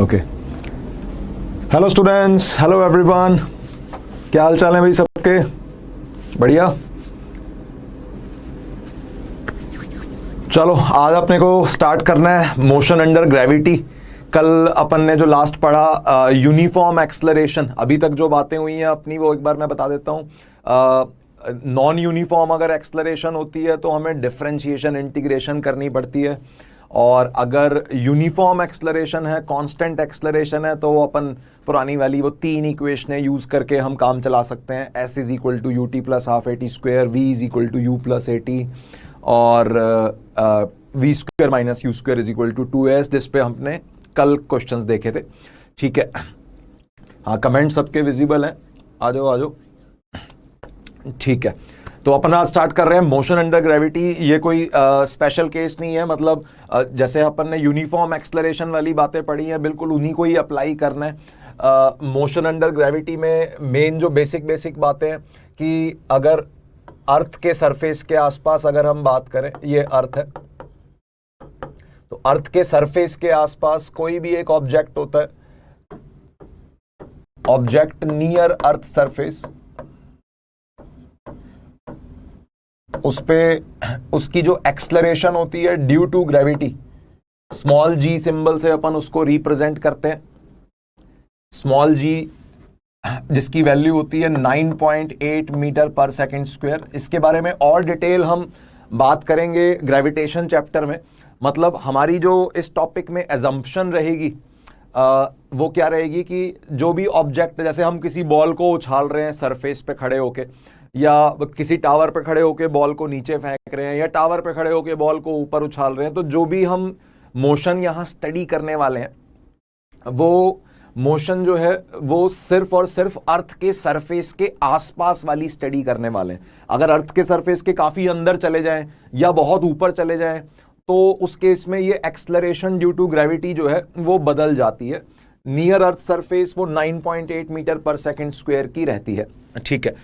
Okay. Hello students, hello everyone, क्या हाल चाल है भाई सबके? बढ़िया। चलो आज अपने को स्टार्ट करना है मोशन अंडर ग्रेविटी। कल अपन ने जो लास्ट पढ़ा यूनिफॉर्म एक्सलरेशन, अभी तक जो बातें हुई हैं अपनी वो एक बार मैं बता देता हूँ। नॉन यूनिफॉर्म अगर एक्सलरेशन होती है तो हमें डिफरेंशिएशन इंटीग्रेशन करनी पड़ती है, और अगर यूनिफॉर्म एक्सलरेशन है, कांस्टेंट एक्सलरेशन है, तो वो अपन पुरानी वाली वो तीन इक्वेशनें यूज करके हम काम चला सकते हैं। S is equal to u t plus half a t square, v is equal to u plus a t, और v square minus u square is equal to 2s, जिस पे हमने कल क्वेश्चंस देखे थे। ठीक है, हाँ कमेंट सबके विजिबल हैं, आ जाओ आ जाओ। ठीक है, तो अपन आज स्टार्ट कर रहे हैं मोशन अंडर ग्रेविटी। ये कोई स्पेशल केस नहीं है, मतलब जैसे अपन ने यूनिफॉर्म एक्सलरेशन वाली बातें पढ़ी हैं बिल्कुल उन्हीं को ही अप्लाई करना है। मोशन अंडर ग्रेविटी में मेन जो बेसिक बातें हैं कि अगर अर्थ के सरफेस के आसपास अगर हम बात करें, ये अर्थ है, तो अर्थ के सरफेस के आसपास कोई भी एक ऑब्जेक्ट होता है, ऑब्जेक्ट नियर अर्थ सरफेस, उस पे उसकी जो एक्सलरेशन होती है due to gravity, small g symbol से अपन उसको रिप्रेजेंट करते हैं। स्मॉल जी जिसकी वैल्यू होती है 9.8 मीटर पर सेकंड स्क्वायर। इसके बारे में और डिटेल हम बात करेंगे ग्रेविटेशन चैप्टर में। मतलब हमारी जो इस टॉपिक में एजम्पशन रहेगी वो क्या रहेगी कि जो भी ऑब्जेक्ट, जैसे हम किसी बॉल को उछाल रहे हैं सरफेस पे खड़े होके, या किसी टावर पे खड़े होके बॉल को नीचे फेंक रहे हैं, या टावर पे खड़े होके बॉल को ऊपर उछाल रहे हैं, तो जो भी हम मोशन यहाँ स्टडी करने वाले हैं वो मोशन जो है वो सिर्फ और सिर्फ अर्थ के सरफेस के आसपास वाली स्टडी करने वाले हैं। अगर अर्थ के सरफेस के काफी अंदर चले जाएं या बहुत ऊपर चले जाएं तो उस केस में ये एक्सलरेशन ड्यू टू ग्रेविटी जो है वो बदल जाती है। नियर अर्थ सरफेस वो 9.8 मीटर पर सेकंड स्क्वायर की रहती है। ठीक है,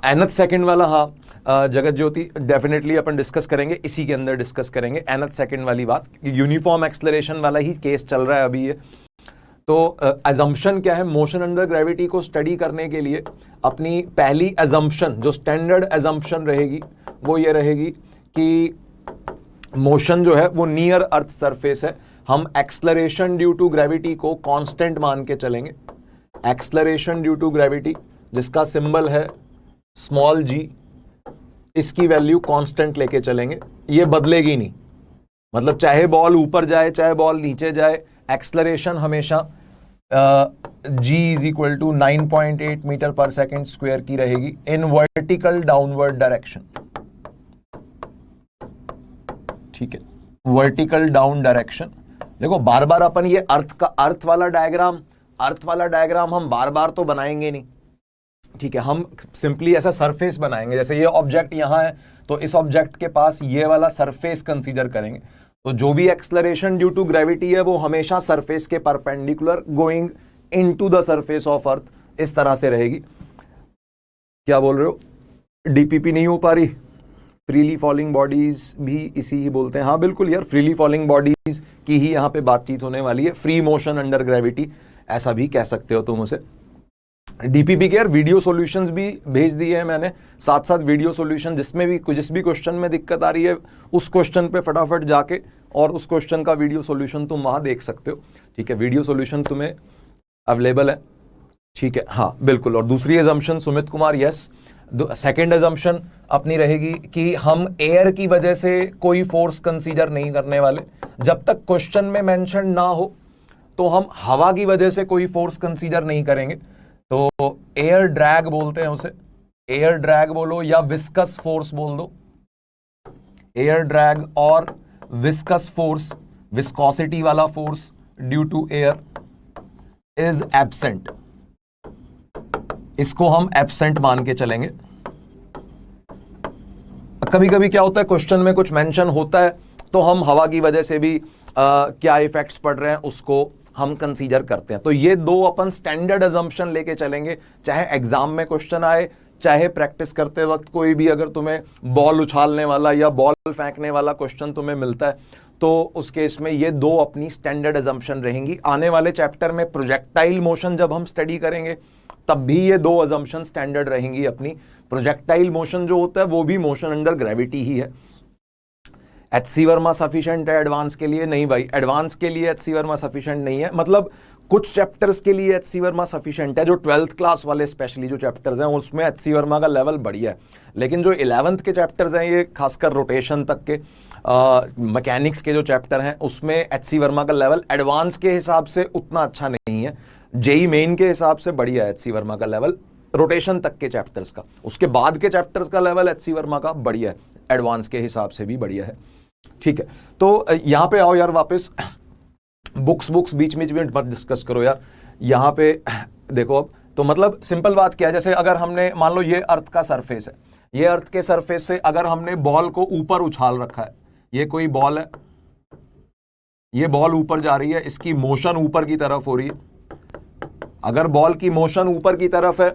nth सेकंड वाला, हाँ जगत ज्योति डेफिनेटली अपन डिस्कस करेंगे, इसी के अंदर डिस्कस करेंगे nth सेकंड वाली बात। यूनिफॉर्म एक्सलरेशन वाला ही केस चल रहा है अभी ये। तो अजम्पशन क्या है मोशन अंडर ग्रेविटी को स्टडी करने के लिए? अपनी पहली अजम्पशन जो स्टैंडर्ड अजम्पशन रहेगी वो ये रहेगी कि मोशन जो है वो नियर अर्थ सरफेस है। हम एक्सलरेशन ड्यू टू ग्रेविटी को कांस्टेंट मान के चलेंगे। एक्सलरेशन ड्यू टू ग्रेविटी जिसका सिंबल है स्मॉल जी, इसकी वैल्यू कांस्टेंट लेके चलेंगे, ये बदलेगी नहीं। मतलब चाहे बॉल ऊपर जाए चाहे बॉल नीचे जाए, एक्सलरेशन हमेशा g is equal to 9.8 metre पर सेकेंड स्क्वायर की रहेगी इन वर्टिकल डाउनवर्ड डायरेक्शन। ठीक है, वर्टिकल डाउन डायरेक्शन। देखो बार बार अपन ये अर्थ वाला डायग्राम हम बार बार तो बनाएंगे नहीं। ठीक है, हम सिंपली ऐसा सरफेस बनाएंगे, जैसे ये ऑब्जेक्ट यहां है तो इस ऑब्जेक्ट के पास ये वाला सरफेस कंसीडर करेंगे। तो जो भी एक्सलरेशन ड्यू टू ग्रेविटी है वो हमेशा सरफेस के perpendicular going into the surface of earth, इस तरह से रहेगी। क्या बोल रहे हो? डीपीपी नहीं हो पा रही? फ्रीली फॉलिंग बॉडीज भी इसी ही बोलते हैं। हाँ बिल्कुल यार, फ्रीली फॉलिंग बॉडीज की ही यहाँ पे बातचीत होने वाली है। फ्री मोशन अंडर ग्रेविटी ऐसा भी कह सकते हो तुम उसे। डीपीपी के यार वीडियो सॉल्यूशंस भी भेज दिए हैं मैंने, साथ साथ वीडियो सॉल्यूशन, जिसमें भी जिस भी क्वेश्चन में दिक्कत आ रही है उस क्वेश्चन पे फटाफट जाके और उस क्वेश्चन का वीडियो सॉल्यूशन तुम वहां देख सकते हो। ठीक है, वीडियो सॉल्यूशन तुम्हें अवेलेबल है। ठीक है, हाँ बिल्कुल। और दूसरी assumption Sumit Kumar, yes, second assumption अपनी रहेगी कि हम एयर की वजह से कोई फोर्स कंसीडर नहीं करने वाले। जब तक क्वेश्चन में मेंशन ना हो तो हम हवा की वजह से कोई फोर्स कंसीडर नहीं करेंगे। तो एयर ड्रैग बोलते हैं उसे, एयर ड्रैग बोलो या विस्कस फोर्स बोल दो। एयर ड्रैग और विस्कस फोर्स, विस्कोसिटी वाला force due to air is absent, इसको हम एब्सेंट मान के चलेंगे। कभी कभी क्या होता है क्वेश्चन में कुछ मेंशन होता है तो हम हवा की वजह से भी क्या इफेक्ट्स पड़ रहे हैं उसको हम कंसीडर करते हैं। तो ये दो अपन स्टैंडर्ड अजम्पशन लेके चलेंगे, चाहे एग्जाम में क्वेश्चन आए चाहे प्रैक्टिस करते वक्त कोई भी अगर तुम्हें बॉल उछालने वाला या बॉल फेंकने वाला क्वेश्चन तुम्हें मिलता है तो उस केस में ये दो अपनी स्टैंडर्ड अजम्पशन रहेंगी। आने वाले चैप्टर में प्रोजेक्टाइल मोशन जब हम स्टडी करेंगे तब भी ये दो अजम्पशन स्टैंडर्ड रहेंगी अपनी। प्रोजेक्टाइल मोशन जो होता है वो भी मोशन अंडर ग्रेविटी ही है। एचसी वर्मा सफिशिएंट है एडवांस के लिए? नहीं भाई, एडवांस के लिए एचसी वर्मा सफिशिएंट नहीं है। मतलब कुछ चैप्टर्स के लिए एचसी वर्मा सफिशिएंट है, जो 12th क्लास वाले स्पेशली जो चैप्टर्स हैं उसमें एचसी वर्मा का लेवल बढ़िया है। लेकिन जो 11th के चैप्टर्स हैं, ये खासकर रोटेशन तक के मैकेनिक्स के जो चैप्टर हैं उसमें एचसी वर्मा का लेवल एडवांस के हिसाब से उतना अच्छा नहीं है। जेई मेन के हिसाब से बढ़िया है एचसी वर्मा का लेवल रोटेशन तक के चैप्टर्स का। उसके बाद के चैप्टर्स का लेवल एचसी वर्मा का बढ़िया है, एडवांस के हिसाब से भी बढ़िया है। ठीक है, तो यहां पे आओ यार वापस। बुक्स बीच में मत डिस्कस करो यार। यहां पे देखो अब तो मतलब सिंपल बात क्या है, जैसे अगर हमने मान लो ये अर्थ का सरफेस है, ये अर्थ के सरफेस से अगर हमने बॉल को ऊपर उछाल रखा है, ये कोई बॉल है, ये बॉल ऊपर जा रही है, इसकी मोशन ऊपर की तरफ हो रही है। अगर बॉल की मोशन ऊपर की तरफ है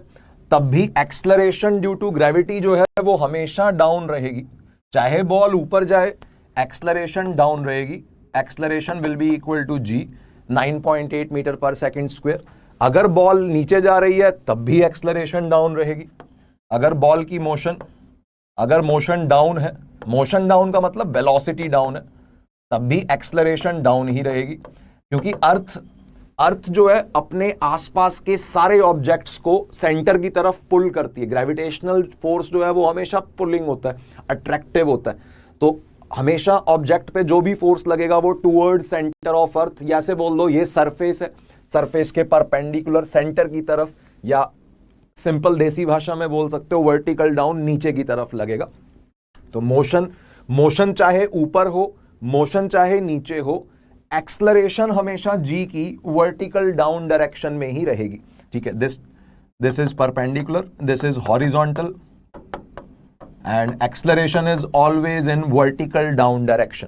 तब भी एक्सलरेशन ड्यू टू ग्रेविटी जो है वो हमेशा डाउन रहेगी। चाहे बॉल ऊपर जाए एक्सलरेशन डाउन रहेगी। Acceleration will be equal to g 9.8 metre per second square. अगर बॉल नीचे जा रही है तब भी एक्सलरेशन डाउन रहेगी। अगर बॉल की मोशन डाउन है, मोशन डाउन का मतलब वेलोसिटी डाउन है, तब भी एक्सलरेशन डाउन ही रहेगी। क्योंकि अर्थ जो है अपने आसपास के सारे ऑब्जेक्ट्स को सेंटर की तरफ पुल करती है। ग्रेविटेशनल फोर्स जो है वो हमेशा पुलिंग होता है, अट्रैक्टिव होता है। तो हमेशा ऑब्जेक्ट पे जो भी फोर्स लगेगा वो टूवर्ड सेंटर ऑफ अर्थ, या से बोल दो ये सरफेस है, सरफेस के परपेंडिकुलर सेंटर की तरफ, या सिंपल देसी भाषा में बोल सकते हो वर्टिकल डाउन, नीचे की तरफ लगेगा। तो मोशन चाहे ऊपर हो, मोशन चाहे नीचे हो, एक्सलरेशन हमेशा जी की वर्टिकल डाउन डायरेक्शन में ही रहेगी। ठीक है, this is perpendicular, this is horizontal, and acceleration is always in vertical down direction.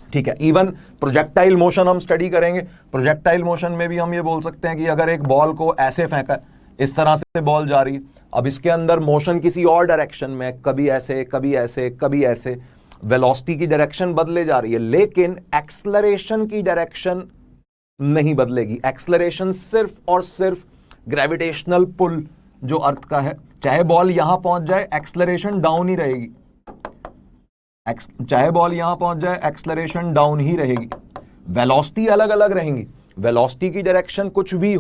ठीक है, इवन प्रोजेक्टाइल मोशन हम स्टडी करेंगे। प्रोजेक्टाइल मोशन में भी हम ये बोल सकते हैं कि अगर एक बॉल को ऐसे फेंका, इस तरह से बॉल जा रही है, अब इसके अंदर मोशन किसी और डायरेक्शन में, कभी ऐसे कभी ऐसे कभी ऐसे, वेलोसिटी की डायरेक्शन बदले जा रही है, लेकिन एक्सलरेशन की डायरेक्शन नहीं बदलेगी। एक्सलरेशन सिर्फ और सिर्फ ग्रेविटेशनल पुल जो अर्थ का है, चाहे बॉल यहां पहुंच जाए एक्सलरेशन डाउन ही रहेगी। चाहे बॉल यहां पहुंच जाए एक्सलरेशन डाउन ही रहेगी। वेलोसिटी अलग अलग रहेंगी, वेलोसिटी की डायरेक्शन कुछ भी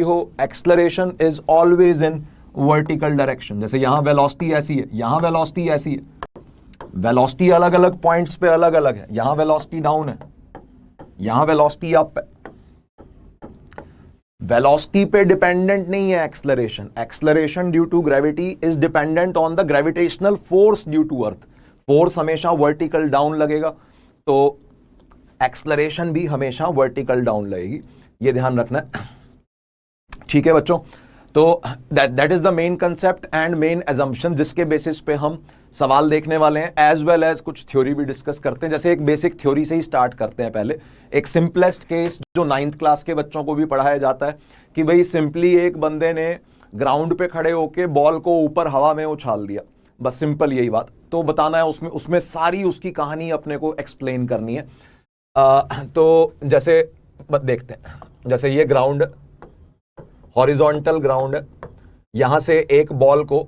हो, acceleration is always in vertical direction. जैसे यहां वेलोसिटी ऐसी है, यहां वेलोसिटी ऐसी है, वेलोसिटी अलग अलग पॉइंट्स पे अलग अलग है। यहां वेलोसिटी डाउन है, यहां वेलोसिटी अप है। वेलोसिटी पे डिपेंडेंट नहीं है acceleration. Acceleration due to gravity is dependent on the gravitational force due to earth. Force हमेशा वर्टिकल डाउन लगेगा, तो एक्सलरेशन भी हमेशा वर्टिकल डाउन लगेगी, ये ध्यान रखना है। ठीक है बच्चों, तो that is the main concept and main assumption जिसके बेसिस पे हम सवाल देखने वाले हैं, एज वेल एज कुछ थ्योरी भी डिस्कस करते हैं। जैसे एक बेसिक थ्योरी से ही स्टार्ट करते हैं। पहले एक सिंपलेस्ट केस जो 9th क्लास के बच्चों को भी पढ़ाया जाता है कि भाई सिंपली एक बंदे ने ग्राउंड पे खड़े होके बॉल को ऊपर हवा में उछाल दिया, बस सिंपल यही बात तो बताना है। उसमें सारी उसकी कहानी अपने को एक्सप्लेन करनी है। तो जैसे देखते हैं, जैसे ये ग्राउंड हॉरिजॉन्टल ग्राउंड है, यहां से एक बॉल को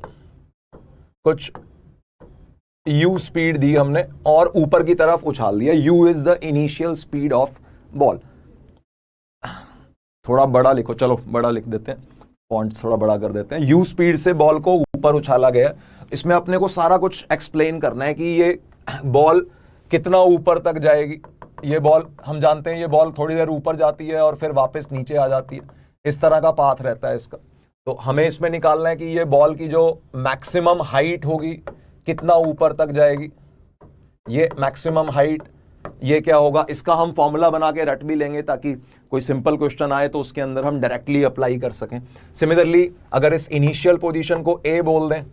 कुछ u स्पीड दी हमने और ऊपर की तरफ उछाल दिया। u is the initial speed of ball. थोड़ा बड़ा लिखो, चलो बड़ा लिख देते हैं, फॉन्ट थोड़ा बड़ा कर देते हैं। u स्पीड से बॉल को ऊपर उछाला गया। इसमें अपने को सारा कुछ एक्सप्लेन करना है कि ये बॉल कितना ऊपर तक जाएगी। ये बॉल हम जानते हैं, ये बॉल थोड़ी देर ऊपर जाती है और फिर वापस नीचे आ जाती है, इस तरह का पाथ रहता है इसका। तो हमें इसमें निकालना है कि ये बॉल की जो मैक्सिमम हाइट होगी कितना ऊपर तक जाएगी। ये मैक्सिमम हाइट ये क्या होगा, इसका हम फॉर्मूला बना के रट भी लेंगे ताकि कोई सिंपल क्वेश्चन आए तो उसके अंदर हम डायरेक्टली अप्लाई कर सकें। सिमिलरली अगर इस इनिशियल पोजीशन को ए बोल दें,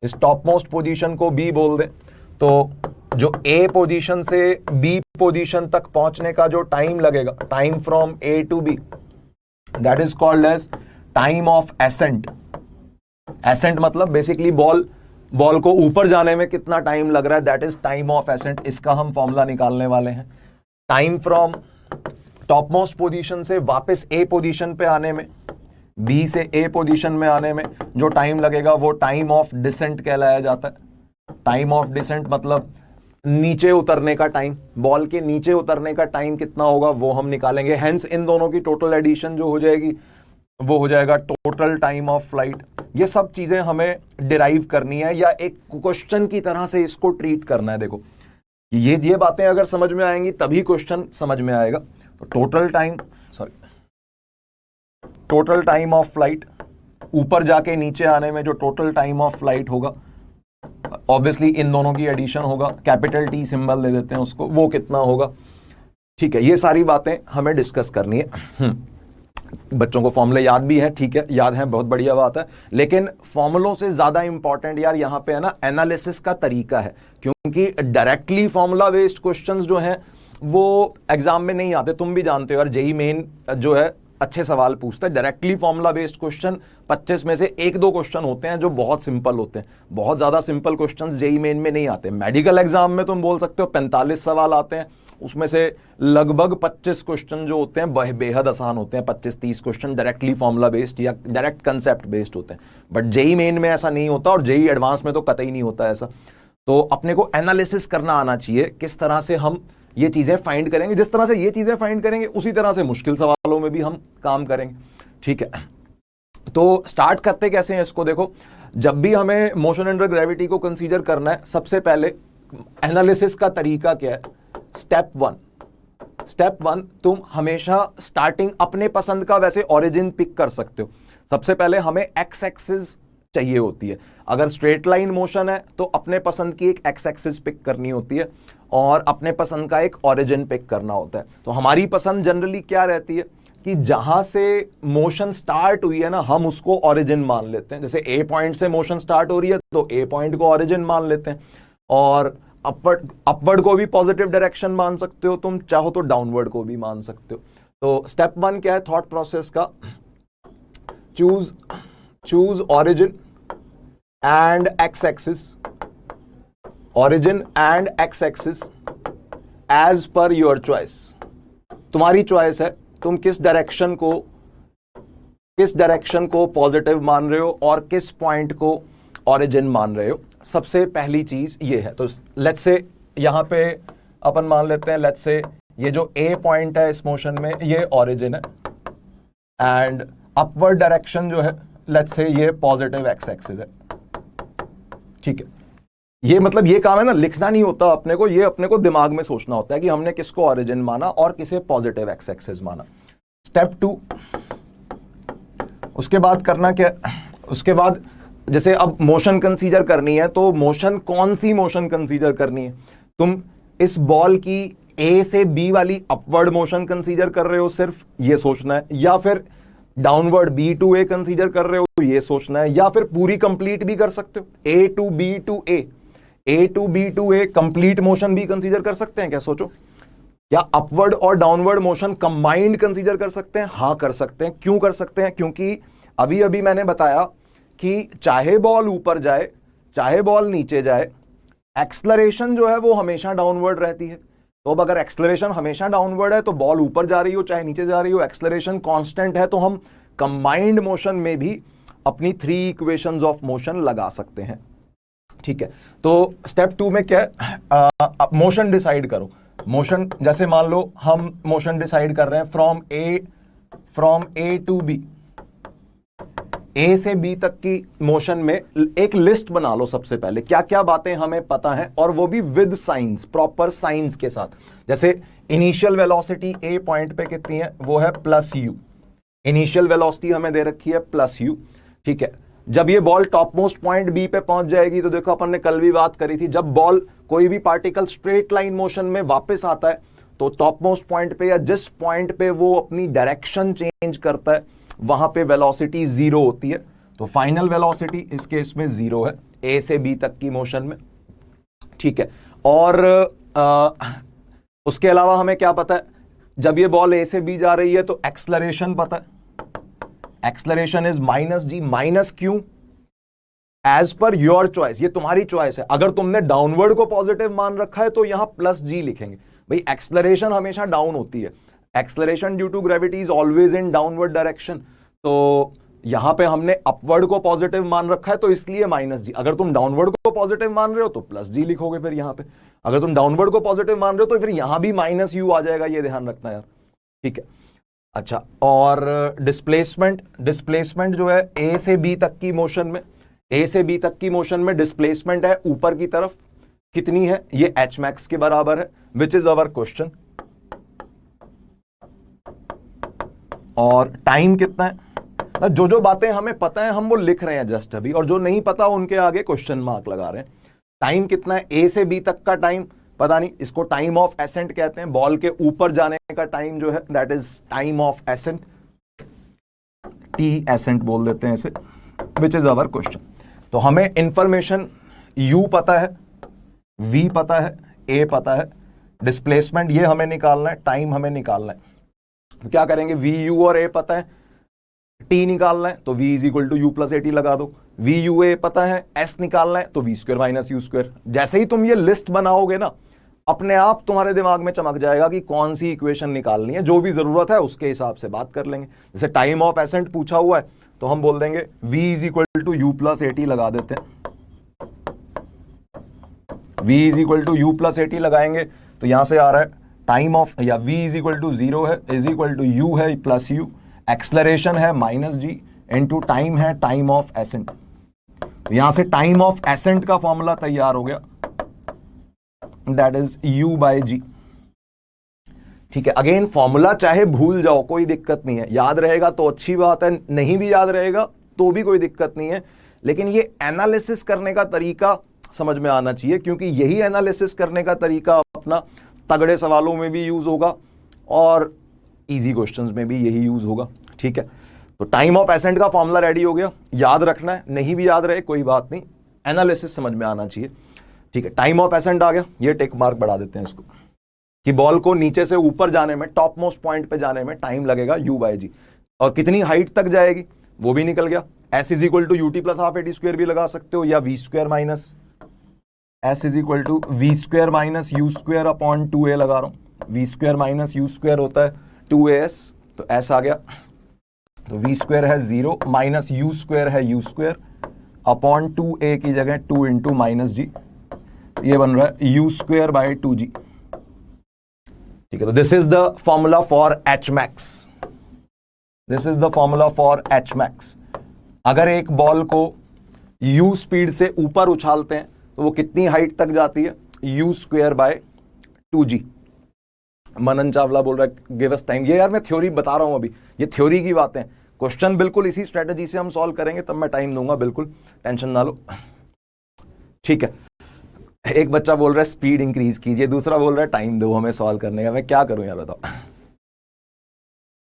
इस टॉप मोस्ट पोजीशन को बी बोल दें, तो जो ए पोजीशन से बी पोजीशन तक पहुंचने का जो टाइम लगेगा, time from A to B, that is called as time of ascent. Ascent मतलब बेसिकली बॉल बॉल को ऊपर जाने में कितना टाइम लग रहा है, that is time of ascent. इसका हम फॉर्मूला निकालने वाले हैं। Time from topmost position से वापस ए पोजीशन पे आने में, बी से ए पोजीशन में आने में जो टाइम लगेगा वो टाइम ऑफ डिसेंट कहलाया जाता है। टाइम ऑफ डिसेंट मतलब नीचे उतरने का टाइम, बॉल के नीचे उतरने का टाइम कितना होगा वो हम निकालेंगे। हेंस इन दोनों की टोटल एडिशन जो हो जाएगी वो हो जाएगा टोटल टाइम ऑफ फ्लाइट। ये सब चीजें हमें डिराइव करनी है या एक क्वेश्चन की तरह से इसको ट्रीट करना है। देखो ये बातें अगर समझ में आएंगी तभी क्वेश्चन समझ में आएगा। तो टोटल टाइम ऑफ फ्लाइट, ऊपर जाके नीचे आने में जो टोटल टाइम ऑफ फ्लाइट होगा, ऑब्वियसली इन दोनों की एडिशन होगा, कैपिटल टी सिंबल दे देते हैं उसको, वो कितना होगा। ठीक है, ये सारी बातें हमें डिस्कस करनी है। बच्चों को फॉर्मूले याद भी है, ठीक है, याद है, बहुत बढ़िया बात है। लेकिन फॉर्मूलों से ज्यादा इंपॉर्टेंट यार यहाँ पे है ना एनालिसिस का तरीका है, क्योंकि डायरेक्टली फॉर्मूला बेस्ड क्वेश्चंस जो हैं वो एग्जाम में नहीं आते। तुम भी जानते हो यार, जेई मेन जो है अच्छे सवाल पूछता है। डायरेक्टली फॉर्मूला बेस्ड क्वेश्चन 25 में से 1-2 क्वेश्चन होते हैं जो बहुत सिंपल होते हैं। बहुत ज्यादा सिंपल क्वेश्चंस जेई मेन में नहीं आते। मेडिकल एग्जाम में तुम बोल सकते हो 45 सवाल आते हैं, उसमें से लगभग 25 क्वेश्चन जो होते हैं बेहद आसान होते हैं। 25-30 क्वेश्चन डायरेक्टली फॉर्मूला बेस्ड या डायरेक्ट कंसेप्ट बेस्ड होते हैं। बट जेई मेन में ऐसा नहीं होता, और जेई एडवांस में तो कतई नहीं होता ऐसा। तो अपने को एनालिसिस करना आना चाहिए, किस तरह से हम ये चीजें फाइंड करेंगे। जिस तरह से ये चीजें फाइंड करेंगे उसी तरह से मुश्किल सवालों में भी हम काम करेंगे। ठीक है, तो स्टार्ट करते कैसे हैं इसको। देखो, जब भी हमें मोशन अंडर ग्रेविटी को कंसीडर करना है, सबसे पहले एनालिसिस का तरीका क्या है। स्टेप वन तुम हमेशा स्टार्टिंग अपने पसंद का वैसे ओरिजिन पिक कर सकते हो। सबसे पहले हमें एक्स एक्सिस चाहिए होती है। अगर स्ट्रेट लाइन मोशन है तो अपने पसंद की एक एक्स एक्सिस पिक करनी होती है और अपने पसंद का एक ओरिजिन पिक करना होता है। तो हमारी पसंद जनरली क्या रहती है कि जहां से मोशन स्टार्ट हुई है ना, हम उसको ओरिजिन मान लेते हैं। जैसे ए पॉइंट से मोशन स्टार्ट हो रही है तो ए पॉइंट को ओरिजिन मान लेते हैं। और अपवर्ड को भी पॉजिटिव डायरेक्शन मान सकते हो तुम, चाहो तो डाउनवर्ड को भी मान सकते हो। तो स्टेप वन क्या है थॉट प्रोसेस का, choose origin and x axis, origin and x axis as per your choice. तुम्हारी चॉइस है, तुम किस डायरेक्शन को पॉजिटिव मान रहे हो और किस पॉइंट को ओरिजिन मान रहे हो। सबसे पहली चीज ये है। तो लेट्स से यहां पे अपन मान लेते हैं, लेट्स से ये जो ए पॉइंट है इस मोशन में ये ओरिजिन है, एंड अपवर्ड डायरेक्शन जो है लेट्स से ये पॉजिटिव एक्स एक्सिस है। ठीक है, ये मतलब ये काम है ना, लिखना नहीं होता अपने को, ये अपने को दिमाग में सोचना होता है कि हमने किसको ओरिजिन माना और किसे पॉजिटिव एक्स एक्सिस माना। स्टेप 2, उसके बाद करना क्या, उसके बाद जैसे अब मोशन कंसीडर करनी है तो मोशन कौन सी मोशन कंसीडर करनी है। तुम इस बॉल की ए से बी वाली अपवर्ड मोशन कंसीडर कर रहे हो, सिर्फ ये सोचना है, या फिर downward B to A consider कर रहे हो ये सोचना है, या फिर पूरी कंप्लीट भी कर सकते हो, A to B to A complete motion भी कंसीडर कर सकते हैं क्या। सोचो, क्या अपवर्ड और डाउनवर्ड मोशन कंबाइंड कंसीडर कर सकते हैं। हाँ कर सकते हैं। क्यों कर सकते हैं, क्योंकि अभी अभी मैंने बताया कि चाहे बॉल ऊपर जाए चाहे बॉल नीचे जाए, एक्सलरेशन जो है वो हमेशा डाउनवर्ड रहती है। तो अब अगर एक्सलरेशन हमेशा डाउनवर्ड है तो बॉल ऊपर जा रही हो चाहे नीचे जा रही हो, एक्सलरेशन कांस्टेंट है, तो हम कंबाइंड मोशन में भी अपनी 3 इक्वेशंस ऑफ मोशन लगा सकते हैं। ठीक है, तो स्टेप 2 में क्या है, मोशन डिसाइड करो। मोशन जैसे मान लो हम मोशन डिसाइड कर रहे हैं फ्रॉम ए टू बी, ए से बी तक की मोशन में एक लिस्ट बना लो। सबसे पहले क्या क्या बातें हमें पता है, और वो भी विद साइंस, प्रॉपर साइंस के साथ। जैसे इनिशियल वेलोसिटी ए पॉइंट पे कितनी है, वो है +u। इनिशियल वेलोसिटी हमें दे रखी है +u। ठीक है, जब ये ball top most point B पे पहुंच जाएगी तो देखो अपन ने कल भी बात करी थी, जब बॉल कोई भी पार्टिकल स्ट्रेट लाइन मोशन में वापस आता है तो टॉप मोस्ट पॉइंट पे या जिस पॉइंट पे वो अपनी डायरेक्शन चेंज करता है वहां पे वेलोसिटी 0 होती है। तो फाइनल वेलोसिटी इस केस में 0 है ए से बी तक की मोशन में। ठीक है, और उसके अलावा हमें क्या पता है, जब ये बॉल ए से बी जा रही है तो एक्सलरेशन पता है, एक्सलरेशन इज -g। माइनस क्यों, एज पर योर चॉइस, ये तुम्हारी चॉइस है। अगर तुमने डाउनवर्ड को पॉजिटिव मान रखा है तो यहां प्लस जी लिखेंगे। भाई एक्सलरेशन हमेशा डाउन होती है, acceleration due to gravity is always in downward direction. तो यहां पे हमने अपवर्ड को पॉजिटिव मान रखा है तो इसलिए माइनस जी। अगर तुम डाउनवर्ड को पॉजिटिव मान रहे हो तो प्लस जी लिखोगे फिर यहां पे। अगर तुम डाउनवर्ड को पॉजिटिव मान रहे हो तो फिर यहां भी माइनस यू आ जाएगा, ये ध्यान रखना यार, ठीक है। अच्छा, और डिस्प्लेसमेंट जो है ए से बी तक की मोशन में, ए से बी तक की मोशन में डिस्प्लेसमेंट है ऊपर की तरफ, कितनी है? ये एच मैक्स के बराबर है, विच इज अवर क्वेश्चन। और टाइम कितना है? जो जो बातें हमें पता है हम वो लिख रहे हैं जस्ट अभी, और जो नहीं पता उनके आगे क्वेश्चन मार्क लगा रहे हैं। टाइम कितना है? ए से बी तक का टाइम पता नहीं, इसको टाइम ऑफ एसेंट कहते हैं। बॉल के ऊपर जाने का टाइम जो है that is time of ascent, t ascent बोल देते हैं इसे, विच इज अवर क्वेश्चन। तो हमें इंफॉर्मेशन यू पता है, वी पता है, ए पता है, डिस्प्लेसमेंट ये हमें निकालना है, टाइम हमें निकालना है। तो क्या करेंगे? वी यू और ए पता है, टी निकालना है तो v is equal to u plus a t लगा दो। वी यू ए पता है, s निकालना है तो v square minus u square. जैसे ही तुम ये लिस्ट बनाओगे ना, अपने आप तुम्हारे दिमाग में चमक जाएगा कि कौन सी इक्वेशन निकालनी है। जो भी जरूरत है उसके हिसाब से बात कर लेंगे। जैसे टाइम ऑफ एसेंट पूछा हुआ है तो हम बोल देंगे v is equal to u plus a t लगा देते हैं। v is equal to u plus a t लगाएंगे तो यहां से आ रहा है टाइम ऑफ, या v इज इक्वल टू 0 है, इज इक्वल टू u है प्लस u, एक्सलरेशन है माइनस जी, इनटू टाइम है टाइम ऑफ एसेंट। तो यहां से टाइम ऑफ एसेंट का फॉर्मूला तैयार हो गया, दैट इज u बाय जी। ठीक है, अगेन फॉर्मूला चाहे भूल जाओ कोई दिक्कत नहीं है, याद रहेगा तो अच्छी बात है, नहीं भी याद रहेगा तो भी कोई दिक्कत नहीं है, लेकिन ये एनालिसिस करने का तरीका समझ में आना चाहिए, क्योंकि यही एनालिसिस करने का तरीका अपना तगड़े सवालों में भी यूज होगा और इजी क्वेश्चंस में भी यही यूज होगा। ठीक है, तो टाइम ऑफ एसेंट का फॉर्मूला रेडी हो गया, याद रखना है, नहीं भी याद रहे कोई बात नहीं, एनालिसिस समझ में आना चाहिए। ठीक है, टाइम ऑफ एसेंट आ गया, ये टिक मार्क बढ़ा देते हैं इसको, कि बॉल को नीचे से ऊपर जाने में, टॉप मोस्ट पॉइंट पे जाने में टाइम लगेगा u बाय जी, और कितनी हाइट तक जाएगी वो भी निकल गया। s is equal to u t plus half a t square भी लगा सकते हो, या v square minus s is equal to v square minus u square upon 2a लगा रहा हूं। V square minus u square होता है 2as, तो s आ गया, तो वी स्क्वायर है 0 माइनस यू स्क्वायर है यू स्क्वायर अपॉन 2a की जगह 2 इंटू माइनस जी, ये बन रहा है यू स्क्वायर बाय 2g। ठीक है, तो this is the formula for H max, this is the formula for H max. अगर एक बॉल को u स्पीड से ऊपर उछालते हैं तो वो कितनी हाइट तक जाती है? You square by 2g। मनन चावला बोल रहा है गिव अस टाइम। ये यार मैं थ्योरी बता रहा हूं अभी, ये थ्योरी की बातें, क्वेश्चन बिल्कुल इसी स्ट्रेटजी से हम सॉल्व करेंगे, तब मैं टाइम दूंगा, बिल्कुल टेंशन ना लो। ठीक है, एक बच्चा बोल रहा है स्पीड इंक्रीज कीजिए, दूसरा बोल रहा है टाइम दो हमें सॉल्व करने का, मैं क्या करूं यार बताओ।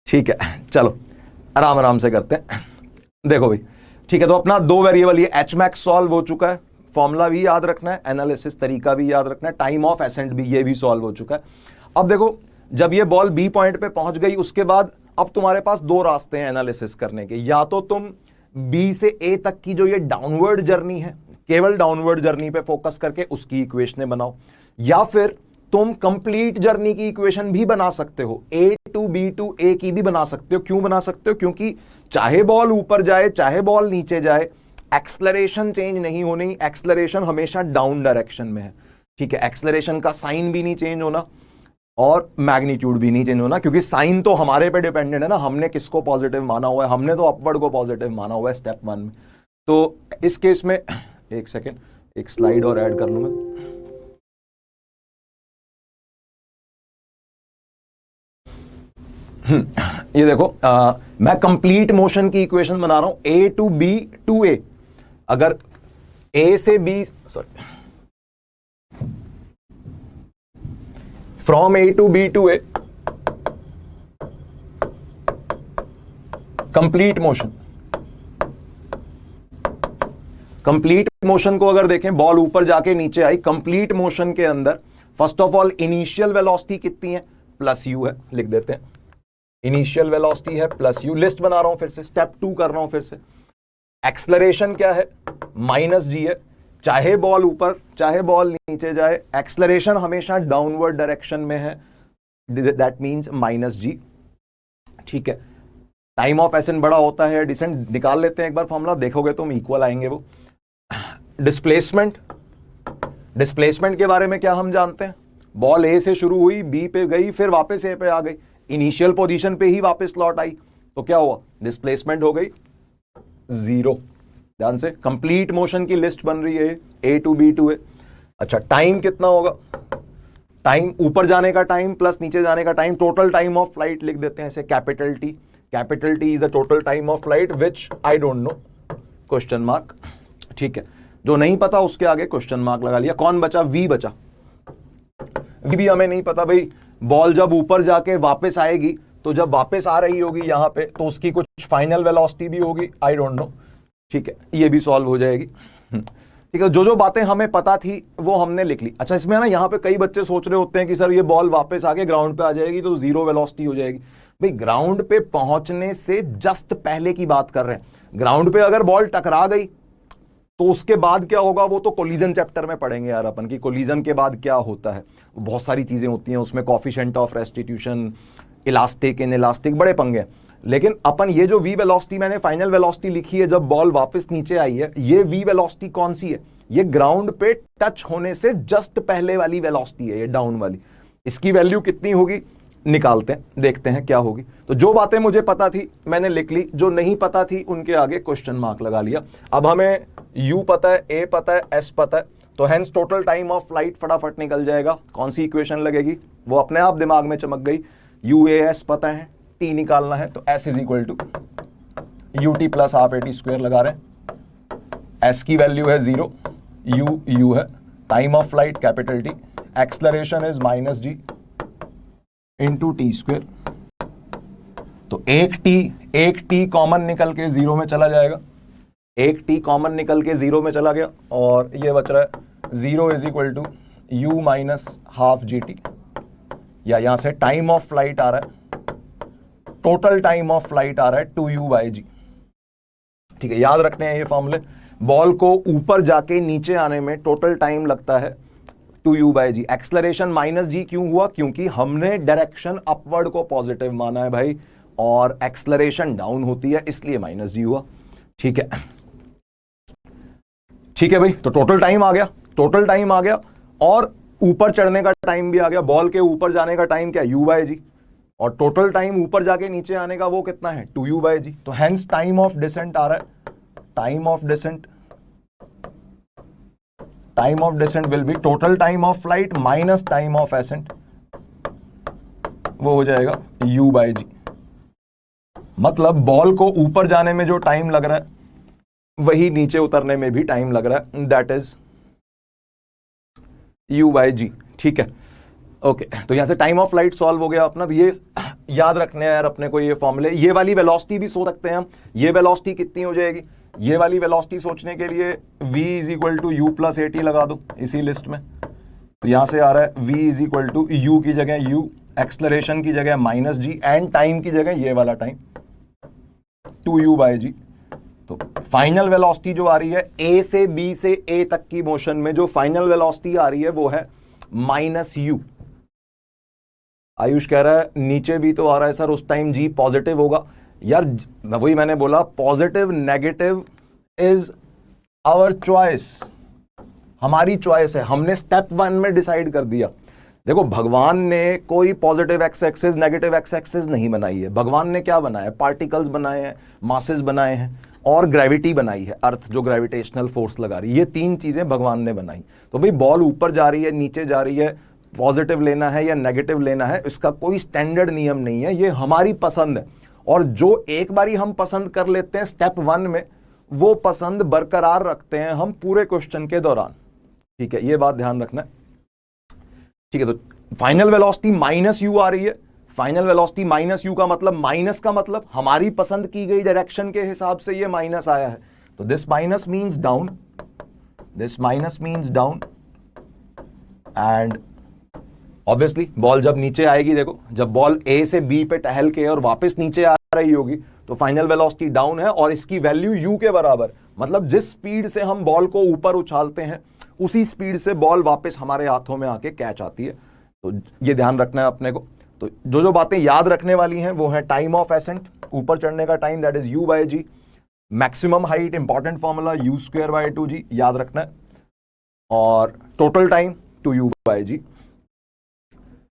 ठीक है, चलो आराम आराम से करते हैं। देखो भाई, ठीक है, तो अपना 2 वेरिएबल ये एच मैक्स सॉल्व हो चुका है, फॉर्मूला भी याद रखना है, एनालिसिस तरीका भी याद रखना है, टाइम ऑफ एसेंट भी ये भी सॉल्व हो चुका है। अब देखो, जब ये बॉल बी पॉइंट पे पहुंच गई उसके बाद अब तुम्हारे पास 2 रास्ते हैं एनालिसिस करने के, या तो तुम बी से ए तक की जो ये डाउनवर्ड जर्नी है, केवल डाउनवर्ड जर्नी पे फोकस करके उसकी इक्वेशनें बनाओ, या फिर तुम कंप्लीट जर्नी की इक्वेशन भी बना सकते हो, ए टू बी टू ए की भी बना सकते हो। क्यों बना सकते हो? क्योंकि चाहे बॉल ऊपर जाए चाहे बॉल नीचे जाए, एक्सलरेशन चेंज नहीं होनी, एक्सलरेशन हमेशा डाउन डायरेक्शन में है। ठीक है, एक्सलरेशन का साइन भी नहीं चेंज होना और मैग्नीट्यूड भी नहीं चेंज होना, क्योंकि साइन तो हमारे पे डिपेंडेंट है ना, हमने किसको पॉजिटिव माना हुआ है, हमने तो अपवर्ड को पॉजिटिव माना हुआ है स्टेप 1 में। तो इस केस में एक सेकेंड, एक स्लाइड और ऐड कर लूं मैं। ये देखो, मैं कंप्लीट मोशन की इक्वेशन बना रहा हूं, A to B to A. अगर ए से B, sorry, from A to B to A, complete motion, complete motion को अगर देखें, बॉल ऊपर जाके नीचे आई, कंप्लीट मोशन के अंदर first of all initial velocity कितनी है? प्लस यू है, लिख देते हैं, इनिशियल वेलोसिटी है प्लस यू। लिस्ट बना रहा हूं फिर से, स्टेप 2 कर रहा हूं फिर से, एक्सलरेशन क्या है, माइनस जी है। चाहे बॉल ऊपर चाहे बॉल नीचे जाए, एक्सलरेशन हमेशा डाउनवर्ड डायरेक्शन में है, दैट मींस माइनस जी। ठीक है, टाइम ऑफ एसेंट बड़ा होता है, डिसेंट निकाल लेते हैं एक बार फॉर्मूला, देखोगे तुम इक्वल आएंगे वो। डिस्प्लेसमेंट, डिस्प्लेसमेंट के बारे में क्या हम जानते हैं, बॉल ए से शुरू हुई, बी पे गई, फिर वापस ए पे आ गई, इनिशियल पोजीशन पे ही वापस लौट आई, तो क्या हुआ, डिस्प्लेसमेंट हो गई जीरो। ध्यान से, कंप्लीट मोशन की लिस्ट बन रही है, ए टू बी टू ए। अच्छा, टाइम कितना होगा, टाइम ऊपर जाने का टाइम प्लस नीचे जाने का time, total time of flight लिख देते हैं ऐसे, capital T. Capital T is the total time of flight which I don't know, question mark. ठीक है, जो नहीं पता उसके आगे क्वेश्चन मार्क लगा लिया। कौन बचा, वी बचा। वी भी हमें नहीं पता भाई, बॉल जब ऊपर जाके वापस आएगी, तो जब वापस आ रही होगी यहां पे, तो उसकी कुछ फाइनल वेलोसिटी भी होगी, आई डोंट नो। ठीक है, ये भी सॉल्व हो जाएगी। ठीक है, जो जो बातें हमें पता थी वो हमने लिख ली। अच्छा, इसमें ना यहाँ पे कई बच्चे सोच रहे होते हैं कि सर ये बॉल वापस आके ग्राउंड पे आ जाएगी तो जीरो वेलोसिटी हो जाएगी। भाई ग्राउंड पे पहुंचने से जस्ट पहले की बात कर रहे हैं। ग्राउंड पे अगर बॉल टकरा गई तो उसके बाद क्या होगा, वो तो कोलिजन चैप्टर में पढ़ेंगे यार अपन की, कोलिजन के बाद क्या होता है, बहुत सारी चीजें होती हैं उसमें, coefficient of restitution, elastic in elastic, बड़े पंगे। लेकिन अपन ये जो वी वेलोसिटी मैंने फाइनल वेलोसिटी लिखी है जब बॉल वापस नीचे आई है, ये वी वेलोसिटी कौन सी है, ये ग्राउंड पे टच होने से जस्ट पहले वाली वेलोसिटी है, ये डाउन वाली। इसकी वैल्यू कितनी होगी निकालते हैं, देखते हैं क्या होगी। तो जो बातें मुझे पता थी मैंने लिख ली, जो नहीं पता थी उनके आगे क्वेश्चन मार्क लगा लिया। अब हमें u पता है, a पता है, s पता है, तो hence total time of flight फटाफट निकल जाएगा। कौन सी इक्वेशन लगेगी, वो अपने आप दिमाग में चमक गई। UAS पता है, t निकालना है, तो s is equal to ut plus half AT square लगा रहे हैं। s की वैल्यू है 0, u है, time of flight capital T, acceleration is minus g into t square. तो एक टी कॉमन निकल के जीरो में चला जाएगा, एक टी कॉमन निकल के जीरो में चला गया, और ये बच रहा है 0 is equal to u minus half g t, या यहां से टाइम ऑफ फ्लाइट आ रहा है, टोटल टाइम ऑफ फ्लाइट आ रहा है 2u बाई जी। ठीक है, याद रखने हैं ये फॉर्मूले। बॉल को ऊपर जाके नीचे आने में टोटल टाइम लगता है 2u by g. Acceleration minus g क्यों हुआ, क्योंकि हमने डायरेक्शन अपवर्ड को पॉजिटिव माना है भाई, और एक्सलरेशन डाउन होती है इसलिए माइनस जी हुआ। ठीक है, ठीक है भाई, तो टोटल टाइम आ गया, टोटल टाइम आ गया, और ऊपर चढ़ने का टाइम भी आ गया। बॉल के ऊपर जाने का टाइम क्या, u बाई जी, और टोटल टाइम ऊपर जाके नीचे आने का वो कितना है, 2u बाई जी। तो हेंस टाइम ऑफ डिसेंट आ रहा है, time of descent, time of descent will be total time of flight minus time of ascent, वो हो जाएगा u बाई जी। मतलब बॉल को ऊपर जाने में जो टाइम लग रहा है वही नीचे उतरने में भी टाइम लग रहा है, दैट इज u बाई जी। ठीक है, ओके, तो यहां से टाइम ऑफ फ्लाइट सॉल्व हो गया अपना। ये याद रखने हैं यार अपने को ये फॉर्मूले। ये वाली वेलोसिटी भी सोच सकते हैं हम, ये वेलोसिटी कितनी हो जाएगी, ये वाली वेलोसिटी सोचने के लिए v is equal to u plus AT लगा दो इसी लिस्ट में। तो यहां से आ रहा है v is equal to u की जगह u, एक्सलरेशन की जगह माइनस जी, एंड टाइम की जगह ये वाला टाइम 2u बाई जी। तो फाइनल वेलोसिटी जो आ रही है a से b से a तक की मोशन में, जो फाइनल वेलोसिटी आ रही है वो है माइनस u। आयुष कह रहा है नीचे भी तो आ रहा है सर, उस टाइम g पॉजिटिव होगा। यार वही मैंने बोला, positive negative is our choice, हमारी चॉइस है, हमने स्टेप 1 में डिसाइड कर दिया। देखो भगवान ने कोई positive x axis negative x axis नहीं बनाई है। भगवान ने क्या बनाया, पार्टिकल्स बनाए हैं, मासेस बनाए हैं, और ग्रेविटी बनाई है, अर्थ जो ग्रेविटेशनल फोर्स लगा रही है, ये 3 चीजें भगवान ने बनाई। तो भाई बॉल ऊपर जा रही है नीचे जा रही है, पॉजिटिव लेना है या नेगेटिव लेना है, इसका कोई स्टैंडर्ड नियम नहीं है, ये हमारी पसंद है। और जो एक बारी हम पसंद कर लेते हैं स्टेप 1 में, वो पसंद बरकरार रखते हैं हम पूरे क्वेश्चन के दौरान। ठीक है, ये बात ध्यान रखना है। ठीक है, तो फाइनल वेलोसिटी माइनस यू आ रही है, फाइनल वेलोसिटी माइनस यू का मतलब, माइनस का मतलब हमारी पसंद की गई डायरेक्शन के हिसाब से ये माइनस आया है, तो this minus means down, this minus means down, and obviously ball जब नीचे आएगी, देखो जब बॉल ए से बी पे टहल के और वापस नीचे आ रही होगी तो फाइनल वेलोसिटी डाउन है और इसकी वैल्यू u के बराबर, मतलब जिस स्पीड से हम बॉल को ऊपर उछालते हैं उसी स्पीड से बॉल वापस हमारे हाथों में आके कैच आती है। तो ये ध्यान रखना है अपने को। तो जो बातें याद रखने वाली हैं वो है टाइम ऑफ एसेंट, ऊपर चढ़ने का time, that is u/g। Maximum height, important formula u²/2g याद रखना है, और टोटल टाइम 2u/g।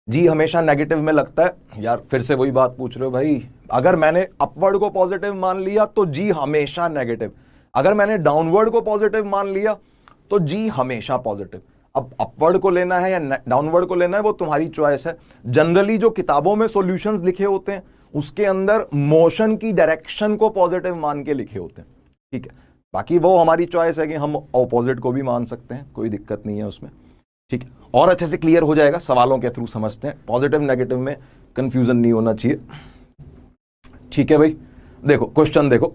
जी हमेशा नेगेटिव में लगता है यार, फिर से वही बात पूछ रहे हो भाई, अगर मैंने अपवर्ड को पॉजिटिव मान लिया तो जी हमेशा नेगेटिव, अगर मैंने डाउनवर्ड को पॉजिटिव मान लिया तो जी हमेशा पॉजिटिव। अब अपवर्ड को लेना है या डाउनवर्ड को लेना है वो तुम्हारी चॉइस है। जनरली जो किताबों में सॉल्यूशंस लिखे होते हैं उसके अंदर मोशन की डायरेक्शन को पॉजिटिव मान के लिखे होते हैं, ठीक है। बाकी वो हमारी चॉइस है कि हम ऑपोजिट को भी मान सकते हैं, कोई दिक्कत नहीं है उसमें, ठीक है। और अच्छे से क्लियर हो जाएगा, सवालों के थ्रू समझते हैं, पॉजिटिव नेगेटिव में कंफ्यूजन नहीं होना चाहिए, ठीक है भाई। देखो क्वेश्चन देखो,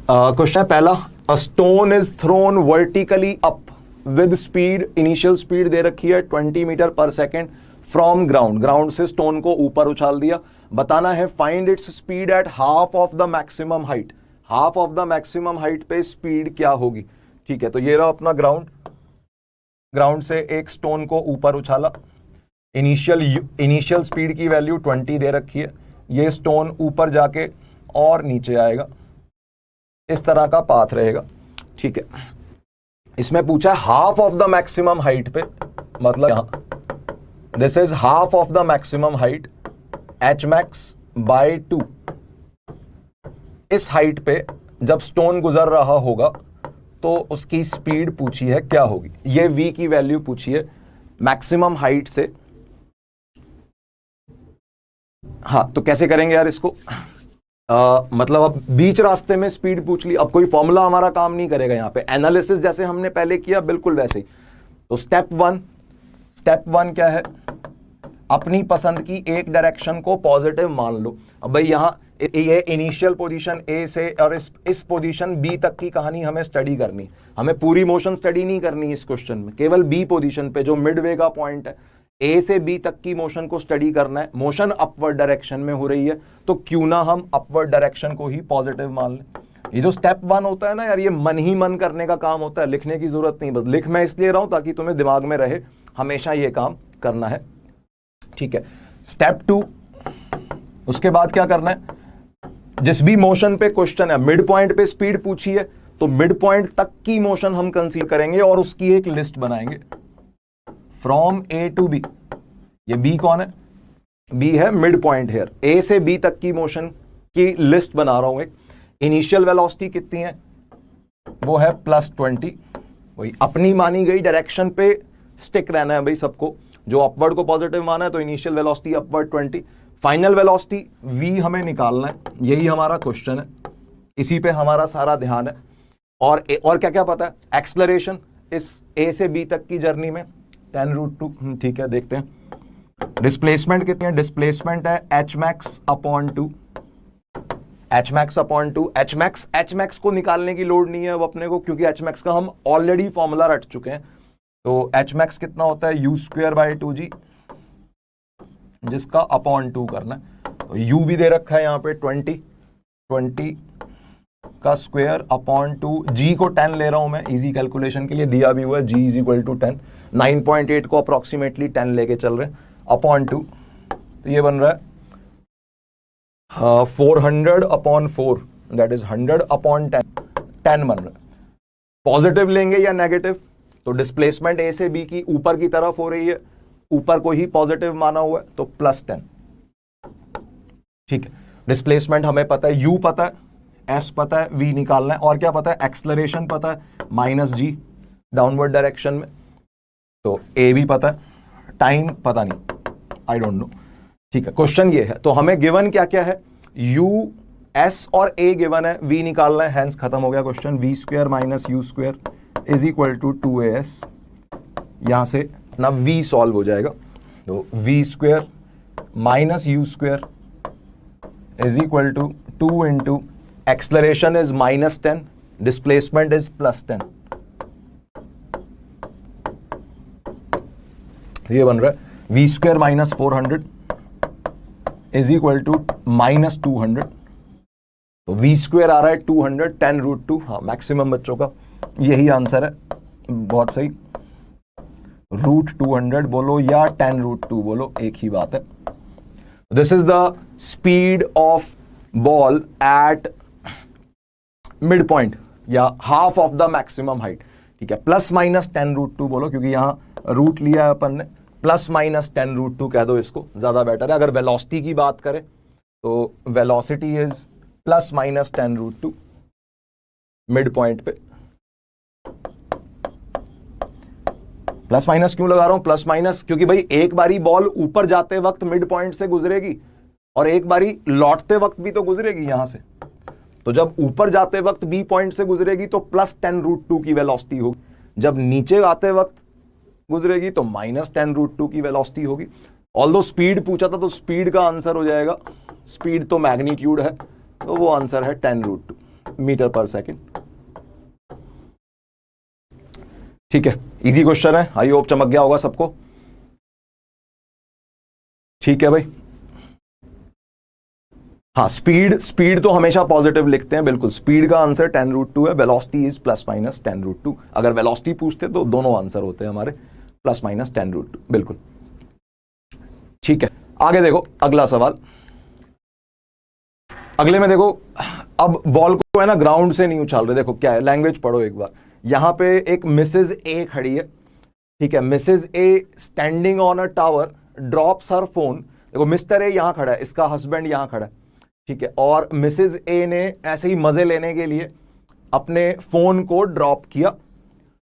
क्वेश्चन पहला, a stone is thrown vertically up with speed, initial speed दे रखी है 20 मीटर पर सेकेंड फ्रॉम ग्राउंड, ग्राउंड से स्टोन को ऊपर उछाल दिया, बताना है find its speed at half of the maximum height, half of the maximum height पे स्पीड क्या होगी, ठीक है। तो ये रहा अपना ग्राउंड, ग्राउंड से एक स्टोन को ऊपर उछाला, इनिशियल स्पीड की वैल्यू 20 दे रखी है, ये स्टोन ऊपर जाके और नीचे आएगा, इस तरह का पाथ रहेगा, ठीक है। इसमें पूछा है half of the maximum height पे, मतलब यहां this is half of the maximum height h_max/2, इस हाइट पे जब स्टोन गुजर रहा होगा तो उसकी स्पीड पूछी है क्या होगी, ये v की वैल्यू पूछी है मैक्सिमम हाइट से। हाँ तो कैसे करेंगे यार इसको, मतलब अब बीच रास्ते में स्पीड पूछ ली, अब कोई फॉर्मूला हमारा काम नहीं करेगा यहाँ पे, एनालिसिस जैसे हमने पहले किया बिल्कुल वैसे ही। तो स्टेप वन क्या है, अपनी पसंद की एक डायरेक्शन को पॉजिटिव मान लो। अब भाई यहाँ ये इनिशियल पोजीशन ए से और इस पोजीशन बी तक की कहानी हमें स्टडी करनी, हमें पूरी मोशन स्टडी नहीं करनी इस क्वेश्चन में, केवल बी पोजीशन पे जो मिडवे का पॉइंट है, ए से बी तक की मोशन को स्टडी करना है। मोशन अपवर्ड डायरेक्शन में हो रही है तो क्यों ना हम अपवर्ड डायरेक्शन को ही पॉजिटिव मान लें। ये जो स्टेप 1 होता है ना यार, ये मन ही मन करने का काम होता है, लिखने की जरूरत नहीं, बस लिख मैं इसलिए रहा हूं ताकि तुम्हें दिमाग में रहे, हमेशा ये काम करना है, ठीक है। स्टेप 2, उसके बाद क्या करना है, जिस भी मोशन पे क्वेश्चन है, मिड पॉइंट पे स्पीड पूछी है तो मिड पॉइंट तक की मोशन हम कंसीडर करेंगे और उसकी एक लिस्ट बनाएंगे फ्रॉम ए टू बी। ये बी कौन है, बी है मिड पॉइंट हेयर, ए से बी तक की मोशन की लिस्ट बना रहा हूं एक। इनिशियल वेलोसिटी कितनी है, वो है +20, वही अपनी मानी गई डायरेक्शन पे स्टिक रहना है भाई सबको, जो अपवर्ड को पॉजिटिव माना है तो initial velocity upward 20, final velocity v हमें निकालना है, यही हमारा क्वेश्चन है, इसी पे हमारा सारा ध्यान है। और क्या क्या पता है, एक्सलरेशन इस a से b तक की जर्नी में 10√2, ठीक है देखते हैं। डिस्प्लेसमेंट कितनी है, डिस्प्लेसमेंट है h_max/2, h_max को निकालने की लोड नहीं है अब अपने को, क्योंकि h_max का हम ऑलरेडी फॉर्मूला रट चुके हैं। तो h_max कितना होता है u²/2g, जिसका /2 करना है। तो u भी दे रखा है यहाँ पे 20 का स्क्वायर /2, g को 10 ले रहा हूं मैं इजी कैलकुलेशन के लिए, दिया भी हुआ है g = 10, 9.8 को अप्रोक्सीमेटली 10 लेके चल रहे हैं /2, तो ये बन रहा है 400/4, दैट इज 100/10, 10 बन रहा है। पॉजिटिव लेंगे या नेगेटिव, तो डिस्प्लेसमेंट ए से बी की ऊपर की तरफ हो रही है, ऊपर को ही पॉजिटिव माना हुआ है तो +10, ठीक है। डिस्प्लेसमेंट हमें पता है, u पता है, s पता है, v निकालना है, और क्या पता है, एक्सलरेशन पता है -g डाउनवर्ड डायरेक्शन में, तो a भी पता है, टाइम पता नहीं, आई डोंट नो, ठीक है। क्वेश्चन ये है, तो हमें गिवन क्या क्या है, u, s और a गिवन है, v निकालना है, हैंस खत्म हो गया क्वेश्चन। v² - u² = 2as, यहां से अपना v सॉल्व हो जाएगा, तो v² - u² = 2 into acceleration is -10, displacement is +10, ये बन रहा है v² - 400 इज इक्वल टू -200, तो v स्क्वेयर आ रहा है 200 10√2। हाँ, मैक्सिमम बच्चों का यही आंसर है, बहुत सही। √200 बोलो या 10√2 बोलो, एक ही बात है। This is the speed of ball at mid point या half of the maximum height, ठीक है। ±10√2 बोलो, क्योंकि यहां रूट लिया है अपन ने, ±10√2 कह दो इसको, ज्यादा बेटर है। अगर वेलोसिटी की बात करें तो वेलोसिटी इज ±10√2 मिड पॉइंट पे। प्लस माइनस क्यों लगा रहा हूं प्लस माइनस? क्योंकि भाई एक बारी बॉल ऊपर जाते वक्त मिड पॉइंट से गुजरेगी और एक बारी लौटते वक्त भी तो गुजरेगी यहां से। तो जब ऊपर जाते वक्त बी पॉइंट से गुजरेगी तो +10√2 की वेलोसिटी होगी, जब नीचे आते वक्त गुजरेगी तो -10√2 की वेलोसिटी होगी। ऑल्दो स्पीड पूछा था तो स्पीड का आंसर हो जाएगा, स्पीड तो मैग्नीट्यूड है, तो वो आंसर है 10√2 मीटर पर सेकेंड। ठीक है, इजी क्वेश्चन है, आई होप चमक गया होगा सबको। ठीक है भाई, हाँ स्पीड तो हमेशा पॉजिटिव लिखते हैं, बिल्कुल। स्पीड का आंसर 10√2 है, वेलोसिटी इज ±10√2। अगर वेलोसिटी पूछते तो दोनों आंसर होते हैं हमारे ±10√2, बिल्कुल। ठीक है, आगे देखो अगला सवाल। अगले में देखो, अब बॉल को है ना ग्राउंड से नहीं उछाल रहे, देखो क्या है, लैंग्वेज पढ़ो एक बार। यहां पे एक मिसेज ए खड़ी है, ठीक है। Mrs A standing on a tower drops her phone. देखो मिस्टर ए यहां खड़ा है, इसका हस्बैंड यहां खड़ा है, ठीक है। और मिसेज ए ने ऐसे ही मजे लेने के लिए अपने फोन को ड्रॉप किया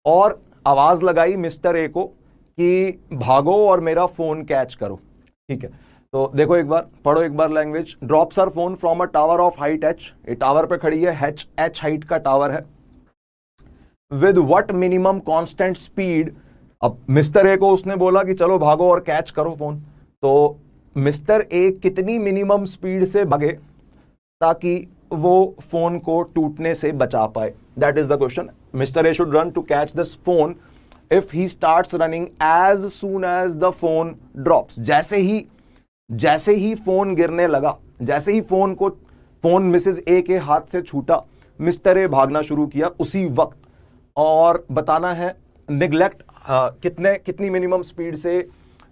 और आवाज लगाई मिस्टर ए को कि भागो और मेरा फोन कैच करो, ठीक है। तो देखो एक बार पढ़ो, एक बार language. Drops her phone from a tower of height h, ये टावर पे खड़ी है, h हाइट का टावर है। With what minimum constant speed. अब मिस्टर ए को उसने बोला कि चलो भागो और कैच करो फोन, तो मिस्टर ए कितनी मिनिमम स्पीड से भागे ताकि वो फोन को टूटने से बचा पाए? That is the question. Mr A should run to catch this phone if he starts running as soon as the phone drops. जैसे ही फोन गिरने लगा, जैसे ही फोन मिसेज ए के हाथ से छूटा, मिस्टर ए भागना शुरू किया उसी वक्त। और बताना है निगलेक्ट कितनी मिनिमम स्पीड से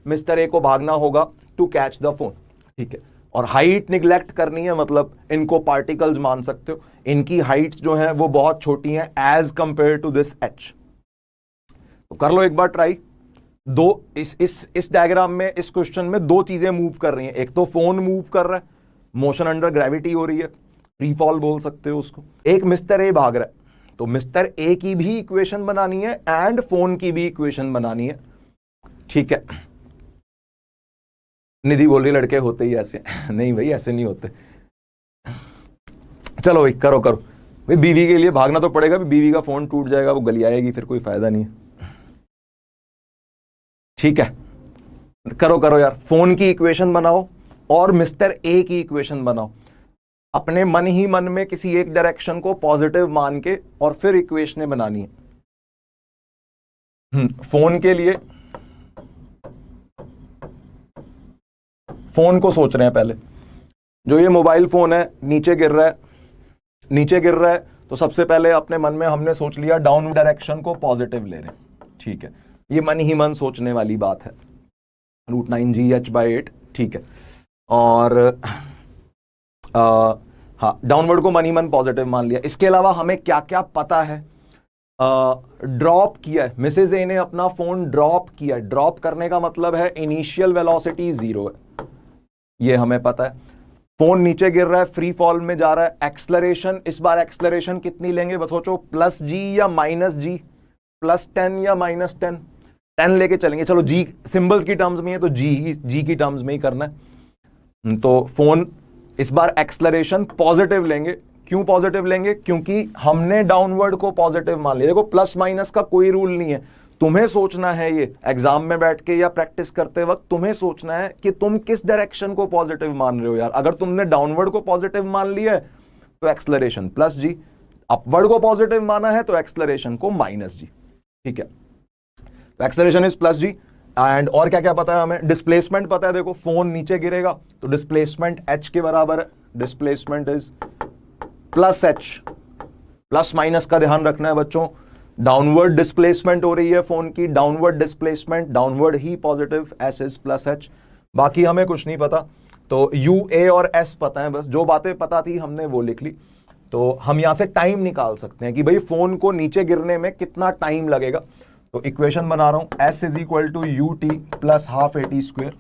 मिस्टर ए को भागना होगा टू कैच द फोन, ठीक है। और हाइट निगलेक्ट करनी है, मतलब इनको पार्टिकल्स मान सकते हो, इनकी हाइट जो है वो बहुत छोटी है as compared to this h। तो कर लो एक बार ट्राई। दो इस डायग्राम में, इस क्वेश्चन में दो चीजें मूव कर रही हैं। एक तो फोन मूव कर रहा है, मोशन अंडर ग्रेविटी हो रही है, फ्री फॉल बोल सकते हो उसको। एक मिस्टर ए भाग रहा है, तो मिस्टर ए की भी इक्वेशन बनानी है एंड फोन की भी इक्वेशन बनानी है, ठीक है। निधि बोल रही लड़के होते ही ऐसे नहीं भाई, ऐसे नहीं होते। चलो भाई करो भाई, बीवी के लिए भागना तो पड़ेगा, बीवी का फोन टूट जाएगा, वो गली आएगी, फिर कोई फायदा नहीं है। ठीक है, करो यार। फोन की इक्वेशन बनाओ और मिस्टर ए की इक्वेशन बनाओ, अपने मन ही मन में किसी एक डायरेक्शन को पॉजिटिव मान के, और फिर इक्वेशनें बनानी है। फोन के लिए फोन को सोच रहे हैं पहले। जो ये मोबाइल फोन है नीचे गिर रहा है, तो सबसे पहले अपने मन में हमने सोच लिया डाउन डायरेक्शन को पॉजिटिव ले रहे हैं, ठीक है। ये मन ही मन सोचने वाली बात है, √9gh/8, ठीक है। और हाँ, डाउनवर्ड को मन ही मन पॉजिटिव मान लिया। इसके अलावा हमें क्या क्या पता है? ड्रॉप किया है, मिसेज ए ने अपना फोन ड्रॉप किया है। ड्रॉप करने का मतलब है इनिशियल वेलोसिटी 0 है, ये हमें पता है। फोन नीचे गिर रहा है, फ्री फॉल में जा रहा है। एक्सलरेशन, इस बार एक्सलरेशन कितनी लेंगे बस सोचो, +g या -g, +10 या -10, 10 लेके चलेंगे। चलो g सिंबल्स की टर्म्स में है तो g की टर्म्स में ही करना है। तो फोन इस बार एक्सलरेशन पॉजिटिव लेंगे। क्यों पॉजिटिव लेंगे? क्योंकि हमने डाउनवर्ड को पॉजिटिव मान लिया। देखो प्लस माइनस का कोई रूल नहीं है, तुम्हें सोचना है, ये एग्जाम में बैठ के या प्रैक्टिस करते वक्त तुम्हें सोचना है कि तुम किस डायरेक्शन को पॉजिटिव मान रहे हो यार। अगर तुमने डाउनवर्ड को पॉजिटिव मान लिया है तो एक्सलरेशन +g, अपवर्ड को पॉजिटिव माना है तो एक्सलरेशन को -g, ठीक है। तो एक्सलरेशन इज +g, एंड और क्या क्या पता है हमें, डिस्प्लेसमेंट पता है, देखो फोन नीचे गिरेगा तो डिस्प्लेसमेंट h के बराबर है, displacement is plus h, plus minus का ध्यान रखना है बच्चों, डाउनवर्ड डिस्प्लेसमेंट हो रही है फोन की, downward displacement, downward he positive, s is plus h, बाकी हमें कुछ नहीं पता, तो u, a और s पता है, बस जो बातें पता थी हमने वो लिख ली। तो हम यहां से टाइम निकाल सकते हैं कि भाई फोन को नीचे गिरने में कितना टाइम लगेगा, तो इक्वेशन बना रहा हूं, s is equal to u t plus half a t square,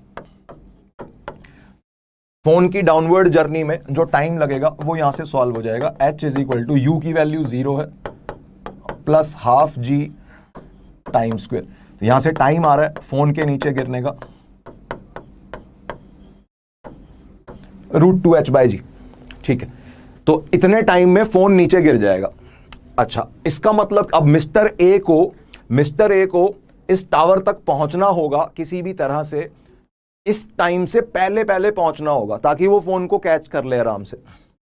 phone की डाउनवर्ड जर्नी में जो टाइम लगेगा वो यहां से सॉल्व हो जाएगा, h is equal to u की वैल्यू 0 है plus half g time square, तो यहां से टाइम आ रहा है फोन के नीचे गिरने का √2h/g, ठीक है, तो इतने टाइम में फोन नीचे गिर जाएगा। अच्छा, इसका मतलब अब मिस्टर ए को इस टावर तक पहुंचना होगा किसी भी तरह से, इस टाइम से पहले पहुंचना होगा ताकि वो फोन को कैच कर ले आराम से।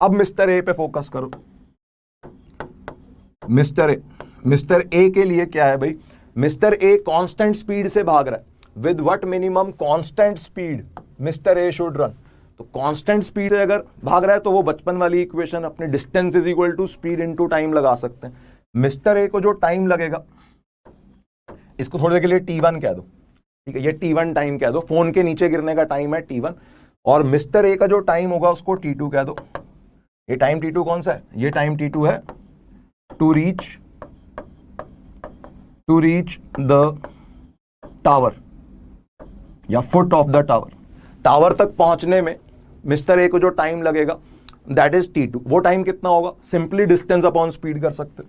अब मिस्टर ए पे फोकस करो, मिस्टर ए के लिए क्या है भाई, मिस्टर ए कांस्टेंट स्पीड से भाग रहा है, with what minimum constant speed mister A should run, तो कांस्टेंट स्पीड से अगर भाग रहा है तो वो बचपन वाली इक्वेशन अपने distance is equal to speed into time लगा सकते हैं। मिस्टर ए को जो टाइम लगेगा, इसको थोड़ी देर के लिए T1 कह दो, ठीक है, ये T1 टाइम कह दो, फोन के नीचे गिरने का टाइम है T1, और मिस्टर ए का जो टाइम होगा उसको T2 कह दो। ये टाइम T2 कौन सा है, ये टाइम T2 है टू रीच द टावर या foot of the tower, tower तक पहुंचने में मिस्टर ए को जो टाइम लगेगा दैट इज T2। वो टाइम कितना होगा, सिंपली डिस्टेंस अपॉन स्पीड कर सकते,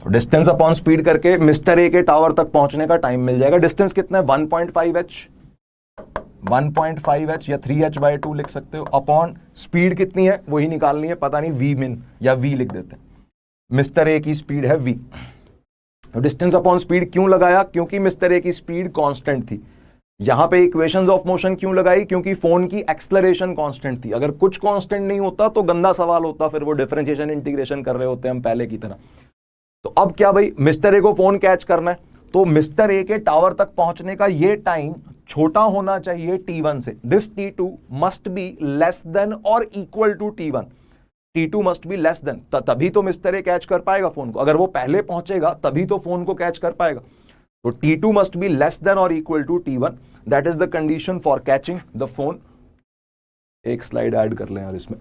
डिस्टेंस अपॉन स्पीड करके मिस्टर ए के टावर तक पहुंचने का टाइम मिल जाएगा। डिस्टेंस कितना है 1.5h या 3h/2 लिख सकते हो, अपॉन स्पीड कितनी है वही निकालनी है, पता नहीं v min या v लिख देते हैं, मिस्टर ए की स्पीड है v, डिस्टेंस अपॉन स्पीड क्यों लगाया, क्योंकि मिस्टर ए की स्पीड कांस्टेंट थी। यहां पे इक्वेशंस ऑफ मोशन क्यों लगाई, क्योंकि फोन की एक्सेलरेशन कांस्टेंट थी, अगर कुछ कांस्टेंट नहीं होता तो गंदा सवाल होता, फिर वो डिफरेंशिएशन इंटीग्रेशन कर रहे होते हम पहले की तरह। तो अब क्या भाई, मिस्टर ए को फोन कैच करना है, तो मिस्टर ए के टावर तक पहुंचने का ये टाइम छोटा होना चाहिए T1 से, this T2 must be less than और equal to T1, T2 must be less than, तभी तो मिस्टर ए कैच कर पाएगा फोन को, अगर वो पहले पहुंचेगा तभी तो फोन को कैच कर पाएगा, तो T2 must be less than और equal to T1, that is the condition for catching the phone. एक स्लाइड ऐड कर लें यार इसमें,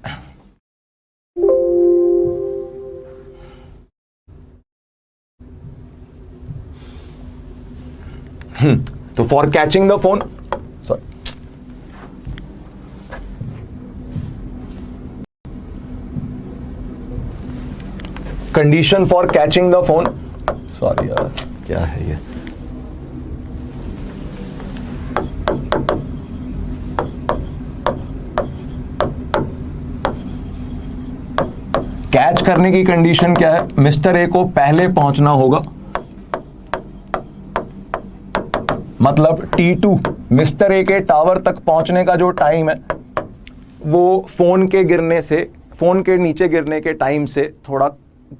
तो for catching the phone, sorry condition for catching the phone, sorry यार क्या है ये, कैच करने की कंडीशन क्या है, मिस्टर ए को पहले पहुंचना होगा, मतलब T2 मिस्टर ए के टावर तक पहुंचने का जो टाइम है वो फोन के गिरने से, फोन के नीचे गिरने के टाइम से थोड़ा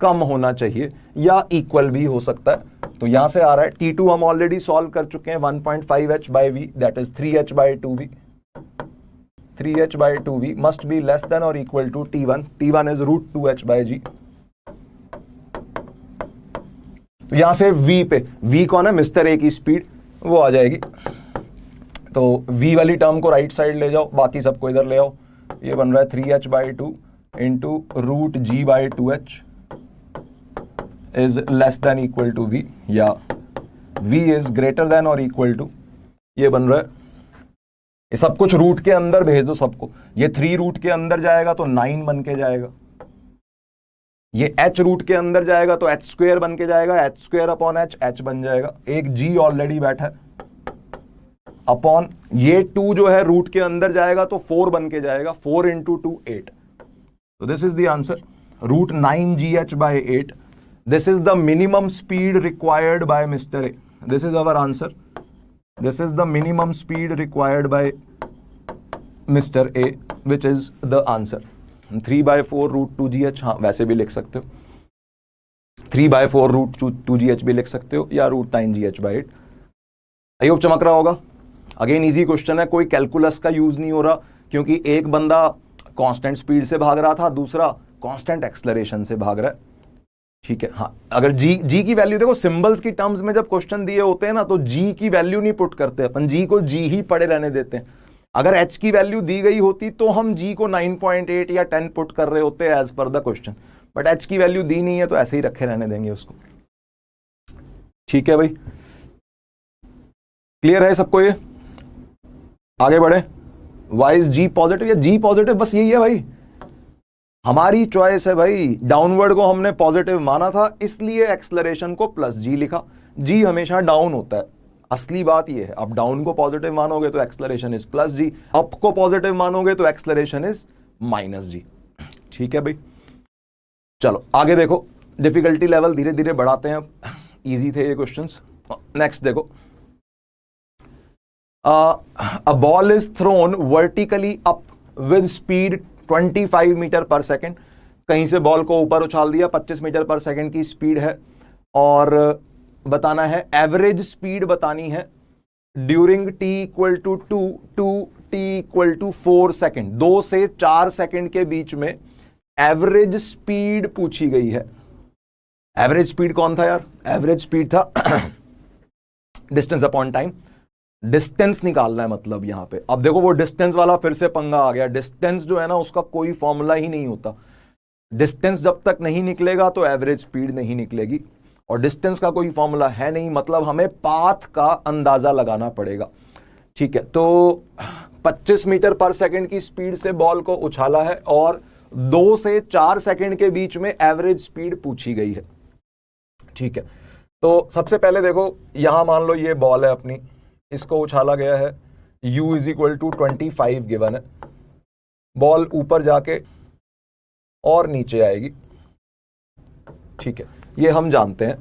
कम होना चाहिए या इक्वल भी हो सकता है। तो यहां से आ रहा है T2 हम ऑलरेडी सॉल्व कर चुके हैं, 1.5h/v that is 3h/2v, 3h/2v must be less than और equal to T1, T1 is √2h/g। तो यहां से v पे, v कौन है, मिस्टर ए की स्पीड, वो आ जाएगी, तो v वाली टर्म को राइट साइड ले जाओ, बाकी सबको इधर ले आओ, ये बन रहा है 3h/2 into √g/2h is less than equal to v, या v इज ग्रेटर देन और इक्वल टू, ये बन रहा है, ये सब कुछ रूट के अंदर भेज दो सबको, ये 3 रूट के अंदर जाएगा तो 9 बन के जाएगा, ये h रूट के अंदर जाएगा तो h² बन के जाएगा, h² अपॉन h बन जाएगा, एक g ऑलरेडी बैठा है, अपॉन ये 2 जो है रूट के अंदर जाएगा तो 4 बन के जाएगा, 4 इंटू 2 8, तो this is the answer, √9gh/8, this is the minimum speed required by mister A, this is our answer, this is the minimum speed required by mister A which is the answer, 3/4 √2gh, हाँ वैसे भी लिख सकते हो, 3/4 √2gh भी लिख सकते हो या √9gh/8। आई होप चमक रहा होगा। अगेन इजी क्वेश्चन है, कोई कैलकुलस का यूज नहीं हो रहा, क्योंकि एक बंदा कांस्टेंट स्पीड से भाग रहा था, दूसरा कांस्टेंट एक्सलरेशन से भाग रहा है। ठीक है, हाँ, अगर जी की वैल्यू देखो, सिंबल्स की टर्म्स में जब क्वेश्चन दिए होते हैं ना, तो जी की वैल्यू नहीं पुट करते अपन, जी को जी ही पड़े रहने देते हैं। अगर एच की वैल्यू दी गई होती तो हम जी को 9.8 या 10 पुट कर रहे होते as per the question, but H की वैल्यू दी नहीं है तो ऐसे ही रखे रहने देंगे उसको। ठीक है भाई, क्लियर है सबको ये? आगे बढ़े। वाई इज जी पॉजिटिव या जी पॉजिटिव, बस यही है भाई, हमारी चॉइस है भाई। डाउनवर्ड को हमने पॉजिटिव माना था, इसलिए एक्सलरेशन को प्लस जी लिखा। जी हमेशा डाउन होता है, असली बात ये है। अब डाउन को पॉजिटिव मानोगे तो acceleration is plus g, up को पॉजिटिव मानोगे तो एक्सलरेशन इज माइनस जी। ठीक है भाई, चलो आगे देखो, डिफिकल्टी लेवल धीरे धीरे बढ़ाते हैं। इजी थे ये क्वेश्चंस। नेक्स्ट देखो, a ball is thrown vertically up with speed 25 metre पर सेकेंड। कहीं से बॉल को ऊपर उछाल दिया, 25 मीटर पर सेकेंड की स्पीड है, और बताना है एवरेज स्पीड बतानी है during t equal to 2 to t equal to 4 second. 2 से 4 सेकेंड के बीच में एवरेज स्पीड पूछी गई है। एवरेज स्पीड कौन था यार? एवरेज स्पीड था डिस्टेंस अपॉन टाइम। डिस्टेंस निकालना है मतलब यहां पे। अब देखो वो डिस्टेंस वाला फिर से पंगा आ गया। डिस्टेंस जो है ना, उसका कोई फॉर्मूला ही नहीं होता। डिस्टेंस जब तक नहीं निकलेगा तो एवरेज स्पीड नहीं निकलेगी, और डिस्टेंस का कोई फॉर्मूला है नहीं, मतलब हमें पाथ का अंदाजा लगाना पड़ेगा। ठीक है, तो 25 मीटर पर सेकेंड की स्पीड से बॉल को उछाला है और 2 से 4 सेकेंड के बीच में एवरेज स्पीड पूछी गई है। ठीक है, तो सबसे पहले देखो, यहां मान लो ये बॉल है अपनी, इसको उछाला गया है, u is equal to 25 given है। बॉल ऊपर जाके और नीचे आएगी। ठीक है, ये हम जानते हैं।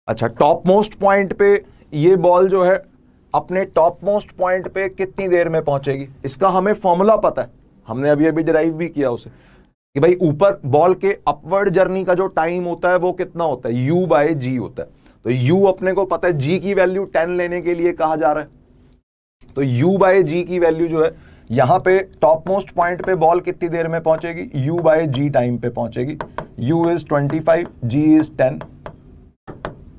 अच्छा, टॉप मोस्ट पॉइंट पे ये बॉल जो है अपने टॉप मोस्ट पॉइंट पे कितनी देर में पहुंचेगी, इसका हमें फॉर्मूला पता है, हमने अभी अभी डिराइव भी किया उसे, कि भाई ऊपर बॉल के अपवर्ड जर्नी का जो टाइम होता है वो कितना होता है, u/g होता है। तो u अपने को पता है, g की वैल्यू 10 लेने के लिए कहा जा रहा है, तो u/g की वैल्यू जो है यहां पे टॉप मोस्ट पॉइंट पे बॉल कितनी देर में पहुंचेगी, u/g टाइम पे पहुंचेगी। u इज 25, g इज 10,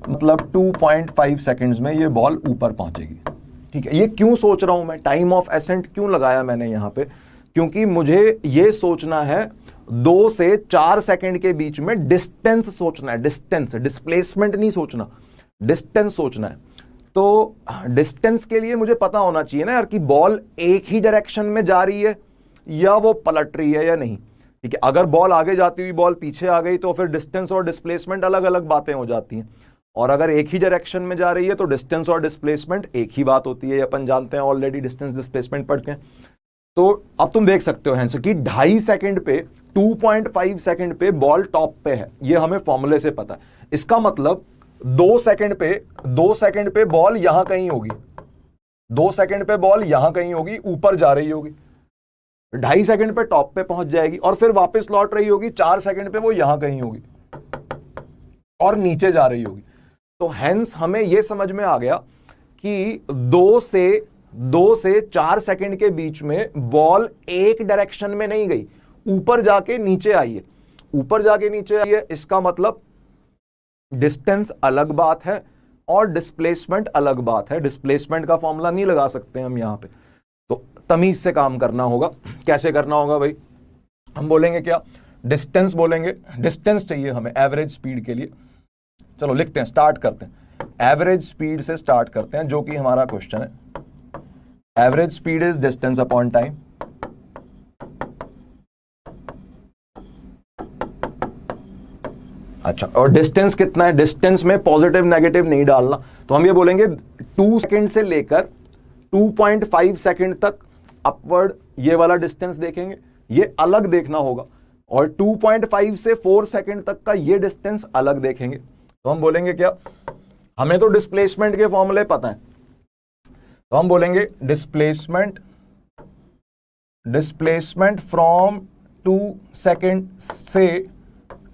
मतलब 2.5 सेकेंड्स में ये बॉल ऊपर पहुंचेगी। ठीक है, ये क्यों सोच रहा हूं मैं, टाइम ऑफ एसेंट क्यों लगाया मैंने यहां पे, क्योंकि मुझे ये सोचना है 2 से 4 सेकंड के बीच में डिस्टेंस सोचना है। डिस्टेंस, डिस्प्लेसमेंट नहीं सोचना, डिस्टेंस सोचना है। तो डिस्टेंस के लिए मुझे पता होना चाहिए ना यार कि बॉल एक ही डायरेक्शन में जा रही है या वो पलट रही है या नहीं। ठीक है, अगर बॉल आगे जाती हुई बॉल पीछे आ गई तो फिर डिस्टेंस और डिस्प्लेसमेंट अलग अलग बातें हो जाती हैं, और अगर एक ही डायरेक्शन में जा रही है तो डिस्टेंस और डिस्प्लेसमेंट एक ही बात होती है, अपन जानते हैं ऑलरेडी, डिस्टेंस डिस्प्लेसमेंट पढ़ते हैं। तो अब तुम देख सकते हो हैंस कि 2.5 सेकंड पे 2.5 सेकंड पे बॉल टॉप पे है, ये हमें फॉर्मूले से पता है। इसका मतलब 2 सेकंड पे बॉल यहां कहीं होगी, 2 सेकंड पे बॉल यहां कहीं होगी, ऊपर जा रही होगी, 2.5 सेकंड पे टॉप पे पहुंच जाएगी और फिर वापस लौट रही होगी, 4 सेकंड पे वो यहां कहीं होगी और नीचे जा रही होगी। तो हैंस हमें यह समझ में आ गया कि 2 से 4 सेकंड के बीच में बॉल एक डायरेक्शन में नहीं गई, ऊपर जाके नीचे आई है, ऊपर जाके नीचे आई है। इसका मतलब डिस्टेंस अलग बात है और डिस्प्लेसमेंट अलग बात है। डिस्प्लेसमेंट का फॉर्मूला नहीं लगा सकते हम यहां पे, तो तमीज से काम करना होगा। कैसे करना होगा भाई, हम बोलेंगे क्या, डिस्टेंस बोलेंगे, डिस्टेंस चाहिए हमें एवरेज स्पीड के लिए। चलो लिखते हैं, स्टार्ट करते हैं, एवरेज स्पीड से स्टार्ट करते हैं, जो कि हमारा क्वेश्चन है। Average speed is distance upon time. अच्छा, और डिस्टेंस कितना है, डिस्टेंस में पॉजिटिव नेगेटिव नहीं डालना, तो हम ये बोलेंगे 2 सेकंड से लेकर 2.5 सेकंड तक अपवर्ड ये वाला डिस्टेंस देखेंगे, ये अलग देखना होगा, और 2.5 से 4 सेकंड तक का ये डिस्टेंस अलग देखेंगे। तो हम बोलेंगे क्या, हमें तो डिस्प्लेसमेंट के फॉर्मूले पता है, तो हम बोलेंगे डिस्प्लेसमेंट फ्रॉम 2 सेकंड से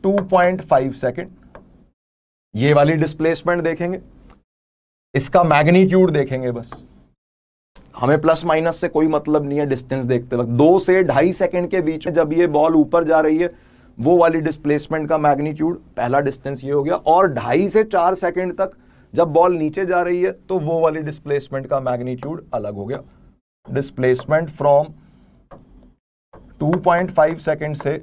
2.5 सेकंड, ये वाली डिस्प्लेसमेंट देखेंगे, इसका मैग्नीट्यूड देखेंगे, बस हमें प्लस माइनस से कोई मतलब नहीं है डिस्टेंस देखते वक्त। 2 से 2.5 सेकंड के बीच में जब ये बॉल ऊपर जा रही है, वो वाली डिस्प्लेसमेंट का मैग्नीट्यूड, पहला डिस्टेंस ये हो गया। और 2.5 से 4 सेकंड तक जब बॉल नीचे जा रही है तो वो वाली डिस्प्लेसमेंट का मैग्नीट्यूड अलग हो गया। डिस्प्लेसमेंट फ्रॉम 2.5 सेकंड से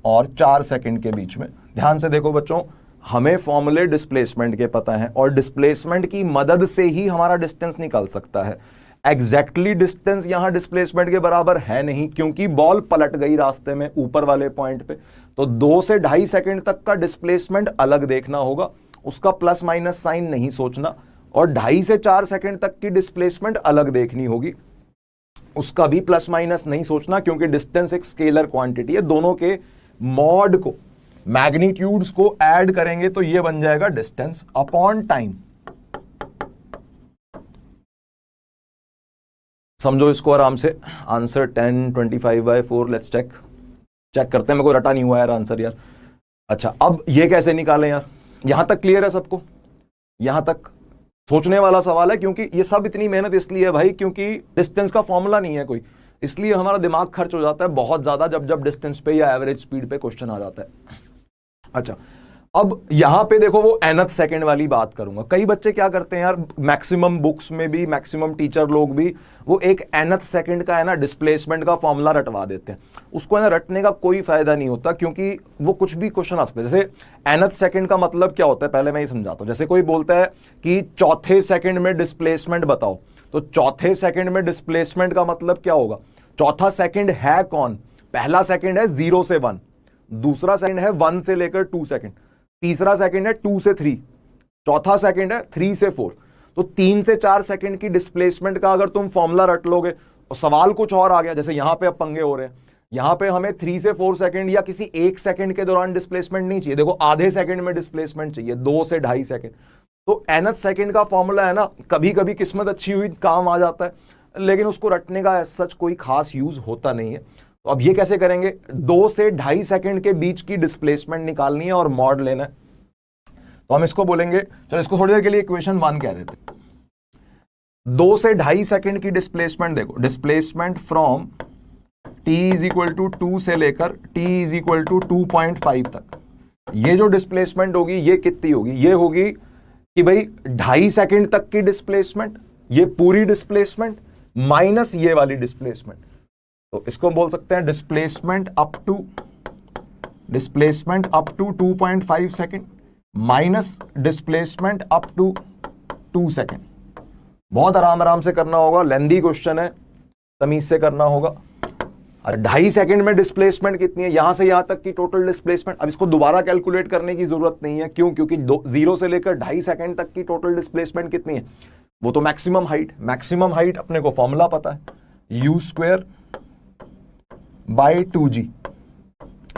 और 4 सेकंड के बीच में। ध्यान से देखो बच्चों, हमें फॉर्मूले डिस्प्लेसमेंट के पता है और डिस्प्लेसमेंट की मदद से ही हमारा डिस्टेंस निकल सकता है। एग्जैक्टली डिस्टेंस यहां डिस्प्लेसमेंट के बराबर है नहीं, क्योंकि बॉल पलट गई रास्ते में ऊपर वाले पॉइंट पे। तो 2 से 2.5 सेकंड तक का डिस्प्लेसमेंट अलग देखना होगा, उसका प्लस माइनस साइन नहीं सोचना। और 2.5 से 4 सेकंड तक की डिस्प्लेसमेंट अलग देखनी होगी, उसका भी प्लस माइनस नहीं सोचना, क्योंकि डिस्टेंस एक स्केलर क्वांटिटी है। दोनों के मॉड को, मैग्नीट्यूड्स को ऐड करेंगे तो ये बन जाएगा डिस्टेंस अपॉन टाइम। समझो इसको आराम से। आंसर 10/25/4। लेट्स चेक करते हैं, मेरे को रटा नहीं हुआ यार आंसर यार। अच्छा, अब ये कैसे निकालें यार? यहां तक क्लियर है सबको? यहां तक सोचने वाला सवाल है, क्योंकि ये सब इतनी मेहनत इसलिए है भाई क्योंकि डिस्टेंस का फॉर्मूला नहीं है कोई, इसलिए हमारा दिमाग खर्च हो जाता है बहुत ज्यादा जब डिस्टेंस पे या एवरेज स्पीड पे क्वेश्चन आ जाता है। अच्छा, अब यहां पे देखो वो nth सेकंड वाली बात करूंगा। कई बच्चे क्या करते हैं यार, मैक्सिमम बुक्स में भी, मैक्सिमम टीचर लोग भी वो एक nth सेकंड का है ना डिस्प्लेसमेंट का फॉर्मूला रटवा देते हैं। उसको है ना रटने का कोई फायदा नहीं होता, क्योंकि वो कुछ भी क्वेश्चन आ सकते हैं। जैसे nth सेकंड का मतलब क्या होता है, पहले मैं ये समझाता हूं। जैसे कोई बोलता है कि चौथे सेकंड में डिस्प्लेसमेंट बताओ, तो चौथे सेकंड में डिस्प्लेसमेंट का मतलब क्या होगा? चौथा सेकंड है कौन? पहला सेकंड है 0 से 1, दूसरा सेकंड है 1 से लेकर 2 सेकंड, तीसरा सेकंड है 2 से 3, चौथा सेकंड है 3 से 4। तो 3 से 4 सेकंड की डिस्प्लेसमेंट का अगर तुम फॉर्मूला रट लोगे और सवाल कुछ और आ गया, जैसे यहां पे अब पंगे हो रहे हैं, यहां पे हमें 3 से 4 सेकंड या किसी 1 सेकंड के दौरान डिस्प्लेसमेंट नहीं चाहिए, देखो आधे सेकंड में डिस्प्लेसमेंट चाहिए, 2 से 2.5 सेकंड। तो nth सेकंड का फॉर्मूला है ना, कभी कभी किस्मत अच्छी हुई काम आ जाता है, लेकिन उसको रटने का सच कोई खास यूज होता नहीं है। तो अब ये कैसे करेंगे? 2 से 2.5 सेकंड के बीच की डिस्प्लेसमेंट निकालनी है और मॉड लेना है। तो हम इसको बोलेंगे, चलो इसको थोड़ी देर के लिए इक्वेशन 1 कह देते हैं। 2 से 2.5 सेकंड की डिस्प्लेसमेंट देखो, displacement from t is equal to 2 से लेकर t इज इक्वल टू 2.5 तक, ये जो डिस्प्लेसमेंट होगी ये कितनी होगी? ये होगी कि भाई 2.5 सेकंड तक की डिस्प्लेसमेंट, ये पूरी डिस्प्लेसमेंट माइनस ये वाली डिस्प्लेसमेंट। तो इसको बोल सकते हैं displacement up to 2.5 second minus displacement up to 2 second. बहुत आराम से करना होगा, लेंदी क्वेश्चन है, तमीज से करना होगा। और 2.5 सेकंड में डिस्प्लेसमेंट कितनी है? यहां से यहां तक की टोटल डिस्प्लेसमेंट। अब इसको दोबारा कैलकुलेट करने की जरूरत नहीं है, क्यों? क्योंकि 0 से लेकर 2.5 सेकंड तक की टोटल डिस्प्लेसमेंट कितनी है? वो तो मैक्सिमम हाइट अपने को फॉर्मूला पता है, u² बाई 2g।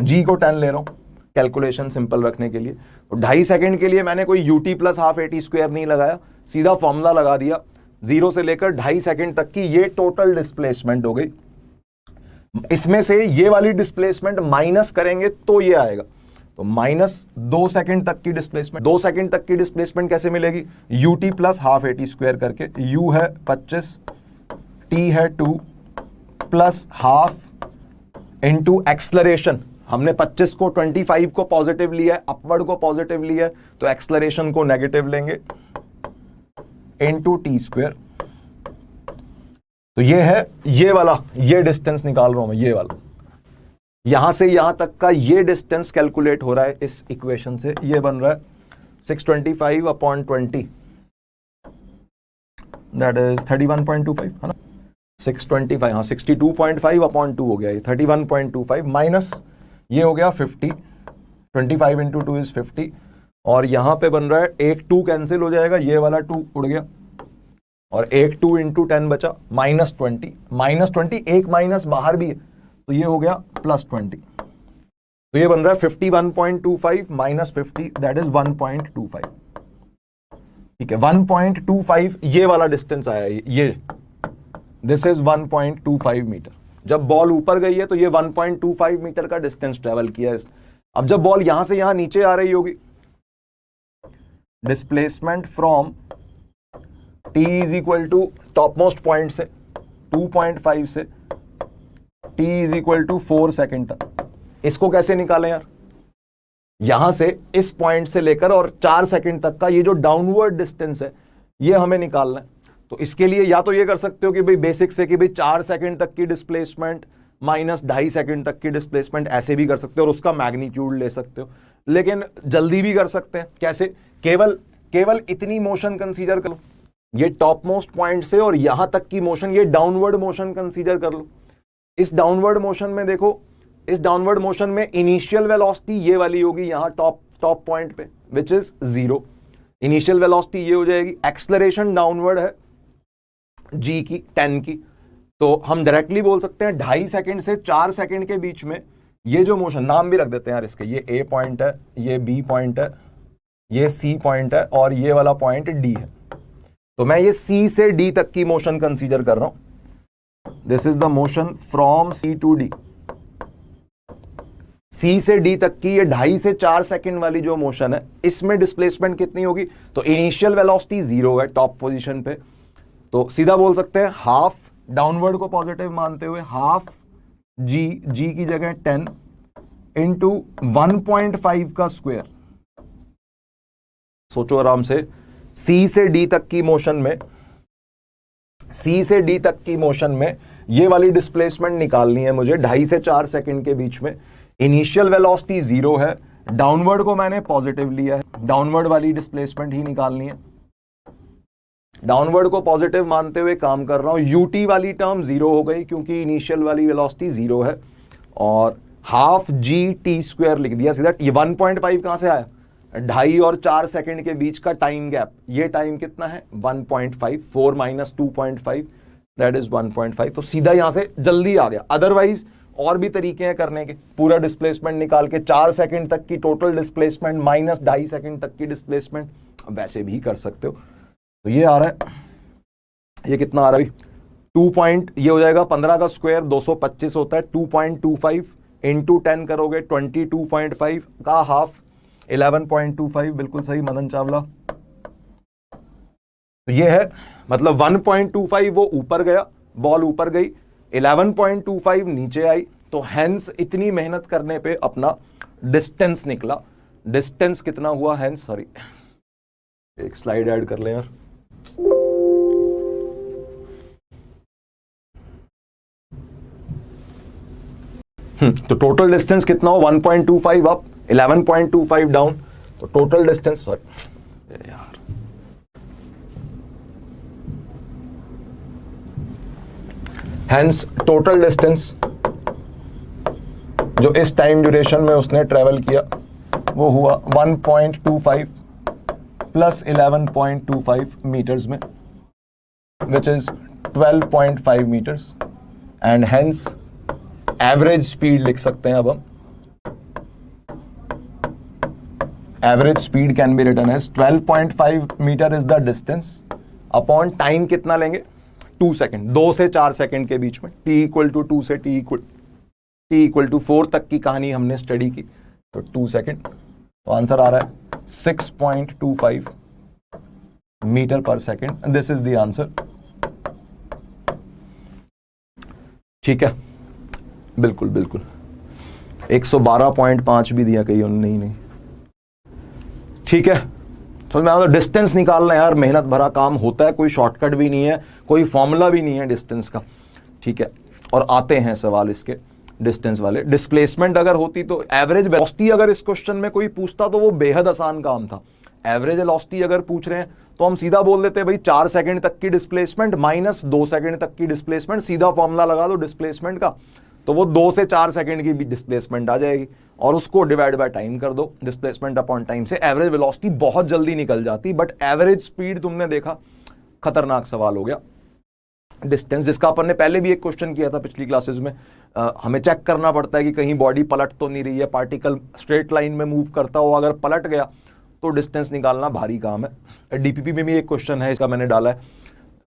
g को 10 ले रहा हूं कैलकुलेशन सिंपल रखने के लिए। 2.5 सेकंड के लिए मैंने कोई ut प्लस हाफ at² नहीं लगाया, सीधा फॉर्मूला लगा दिया। 0 से लेकर 2.5 सेकंड तक की ये टोटल डिस्प्लेसमेंट हो गई। इसमें से ये वाली डिस्प्लेसमेंट माइनस करेंगे तो ये आएगा, तो माइनस 2 सेकंड तक की डिस्प्लेसमेंट। 2 सेकंड तक की डिस्प्लेसमेंट कैसे मिलेगी? ut प्लस हाफ at² करके, u है 25, t है 2 प्लस हाफ इंटू एक्सलरेशन। हमने 25 को 25 को पॉजिटिव लिया है, अपवर्ड को पॉजिटिव लिया है, तो एक्सलरेशन को नेगेटिव लेंगे इंटू t²। तो ये है ये वाला, ये डिस्टेंस निकाल रहा हूं मैं, ये वाला यहां से यहां तक का ये डिस्टेंस कैलकुलेट हो रहा है इस इक्वेशन से। ये बन रहा है 625/20, दैट इज 31.25, है ना? 625, हाँ 62.5/2 हो गया, ये 31.25 माइनस ये हो गया 50, 25 इंटू 2 इज 50, और यहां पे बन रहा है एक 2 कैंसिल हो जाएगा, ये वाला 2 उड़ गया, और एक 2 इंटू 10 बचा, -20, एक माइनस बाहर भी है, तो ये हो गया +20। तो ये बन रहा है 51.25 माइनस 50, दैट इज 1.25। ठीक है, 1.25 ये वाला डिस्टेंस आया, ये दिस इज 1.25 मीटर। जब बॉल ऊपर गई है तो ये 1.25 मीटर का डिस्टेंस ट्रेवल किया है। अब जब बॉल यहां से यहां नीचे आ रही होगी displacement from t is equal to top most point से 2.5 से t is equal to 4 second तक। इसको कैसे निकालें यार? यहां से इस पॉइंट से लेकर और 4 सेकेंड तक का ये जो डाउनवर्ड डिस्टेंस है ये हमें निकालना है। तो इसके लिए या तो ये कर सकते हो कि भाई बेसिक से कि भाई 4 सेकेंड तक की डिस्प्लेसमेंट माइनस 2.5 सेकेंड तक की डिस्प्लेसमेंट, ऐसे भी कर सकते हो और उसका मैग्नीट्यूड ले सकते हो। लेकिन जल्दी भी कर सकते हैं। कैसे? केवल इतनी मोशन कंसीडर कर लो, ये टॉप मोस्ट पॉइंट से और यहां तक की मोशन, ये डाउनवर्ड मोशन कंसीडर कर लो। इस डाउनवर्ड मोशन में देखो, इस डाउनवर्ड मोशन में इनिशियल वेलोसिटी ये वाली होगी यहां टॉप पॉइंट पे, विच इज 0। इनिशियल वेलोसिटी ये हो जाएगी। एक्सेलरेशन डाउनवर्ड है g की 10 की, तो हम डायरेक्टली बोल सकते हैं 2.5 सेकेंड से 4 सेकेंड के बीच में ये जो मोशन, नाम भी रख देते हैं यार इसके, ये A पॉइंट है, ये B पॉइंट है, ये C पॉइंट है और ये वाला पॉइंट D है। तो मैं ये C से D तक की मोशन कंसीडर कर रहा हूं। This is the motion from C to D। C से D तक की ये 2.5 से 4 सेकेंड वाली जो मोशन है, इसमें डिस्प्लेसमेंट कितनी होगी? तो इनिशियल वेलोसिटी 0 है टॉप पोजीशन पे, तो सीधा बोल सकते हैं हाफ, डाउनवर्ड को पॉजिटिव मानते हुए हाफ जी की जगह 10 इंटू 1.5 का स्क्वायर। सोचो आराम से, C से D तक की मोशन में, C से D तक की मोशन में ये वाली डिस्प्लेसमेंट निकालनी है मुझे 2.5 से 4 सेकेंड के बीच में। इनिशियल वेलोसिटी 0 है, डाउनवर्ड को मैंने पॉजिटिव लिया है, डाउनवर्ड वाली डिस्प्लेसमेंट ही निकालनी है। डाउनवर्ड को पॉजिटिव मानते हुए काम कर रहा हूं। यूटी वाली टर्म 0 हो गई क्योंकि इनिशियल वाली वेलोसिटी 0 है, और हाफ जी टी स्क्वायर लिख दिया सीधा। ये 1.5 कहां से आया? 2.5 और 4 सेकेंड के बीच का टाइम गैप, ये टाइम कितना है? 1.5। 4 माइनस 2.5 दैट इज 1.5। तो सीधा यहां से जल्दी आ गया। अदरवाइज और भी तरीके हैं करने के, पूरा डिस्प्लेसमेंट निकाल के 4 सेकेंड तक की टोटल डिस्प्लेसमेंट माइनस 2.5 सेकेंड तक की डिस्प्लेसमेंट, वैसे भी कर सकते हो। तो ये आ रहा है, ये कितना आ रहा है? 2 पॉइंट, ये हो जाएगा 15 का स्क्वायर 225 होता है, 2.25 इंटू 10 करोगे 22.5 का हाफ 11.25, बिल्कुल सही मदन चावला। तो ये है, मतलब 1.25 वो ऊपर गया, बॉल ऊपर गई, 11.25 नीचे आई, तो हेंस इतनी मेहनत करने पे अपना डिस्टेंस निकला। डिस्टेंस कितना हुआ हेंस? सॉरी, एक स्लाइड ऐड कर लें यार। तो टोटल डिस्टेंस कितना हो? 1.25 अप, 11.25 डाउन, तो टोटल डिस्टेंस, सॉरी यार, हेंस टोटल डिस्टेंस जो इस टाइम ड्यूरेशन में उसने ट्रेवल किया वो हुआ 1.25 प्लस 11.25 मीटर्स में, which is 12.5 metres, and hence average speed लिख सकते हैं अब हम। Average speed can be written as 12.5 metre is the distance upon time कितना लेंगे? 2 सेकेंड, 2 से 4 सेकेंड के बीच में, t इक्वल टू 2 से t इक्वल टू 4 तक की कहानी हमने स्टडी की, तो 2 सेकेंड। तो आंसर आ रहा है 6.25 मीटर पर second. This is the answer. ठीक है, बिल्कुल बिल्कुल। 112.5 भी दिया कहीं उन्होंने, नहीं। ठीक है, तो मैं डिस्टेंस निकालना है यार, मेहनत भरा काम होता है, कोई शॉर्टकट भी नहीं है, कोई फॉर्मूला भी नहीं है डिस्टेंस का। ठीक है, और आते हैं सवाल इसके डिस्टेंस वाले। डिस्प्लेसमेंट अगर होती तो एवरेज वेलोसिटी अगर इस क्वेश्चन में कोई पूछता तो वो बेहद आसान काम था। एवरेज वेलोसिटी अगर पूछ रहे हैं तो हम सीधा बोल देते हैं भाई 4 सेकंड तक की डिस्प्लेसमेंट माइनस 2 सेकंड तक की डिस्प्लेसमेंट, सीधा फॉर्मूला लगा दो डिस्प्लेसमेंट का, तो वो 2 से 4 सेकंड की भी डिस्प्लेसमेंट आ जाएगी, और उसको डिवाइड बाय टाइम कर दो, डिस्प्लेसमेंट अपॉन टाइम से एवरेज वेलोसिटी बहुत जल्दी निकल जाती। बट एवरेज स्पीड तुमने देखा, खतरनाक सवाल हो गया। डिस्टेंस, जिसका अपन ने पहले भी एक क्वेश्चन किया था पिछली क्लासेस में, हमें चेक करना पड़ता है कि कहीं बॉडी पलट तो नहीं रही है, पार्टिकल स्ट्रेट लाइन में मूव करता हो, अगर पलट गया तो डिस्टेंस निकालना भारी काम है। डीपीपी में भी एक क्वेश्चन है, इसका मैंने डाला है,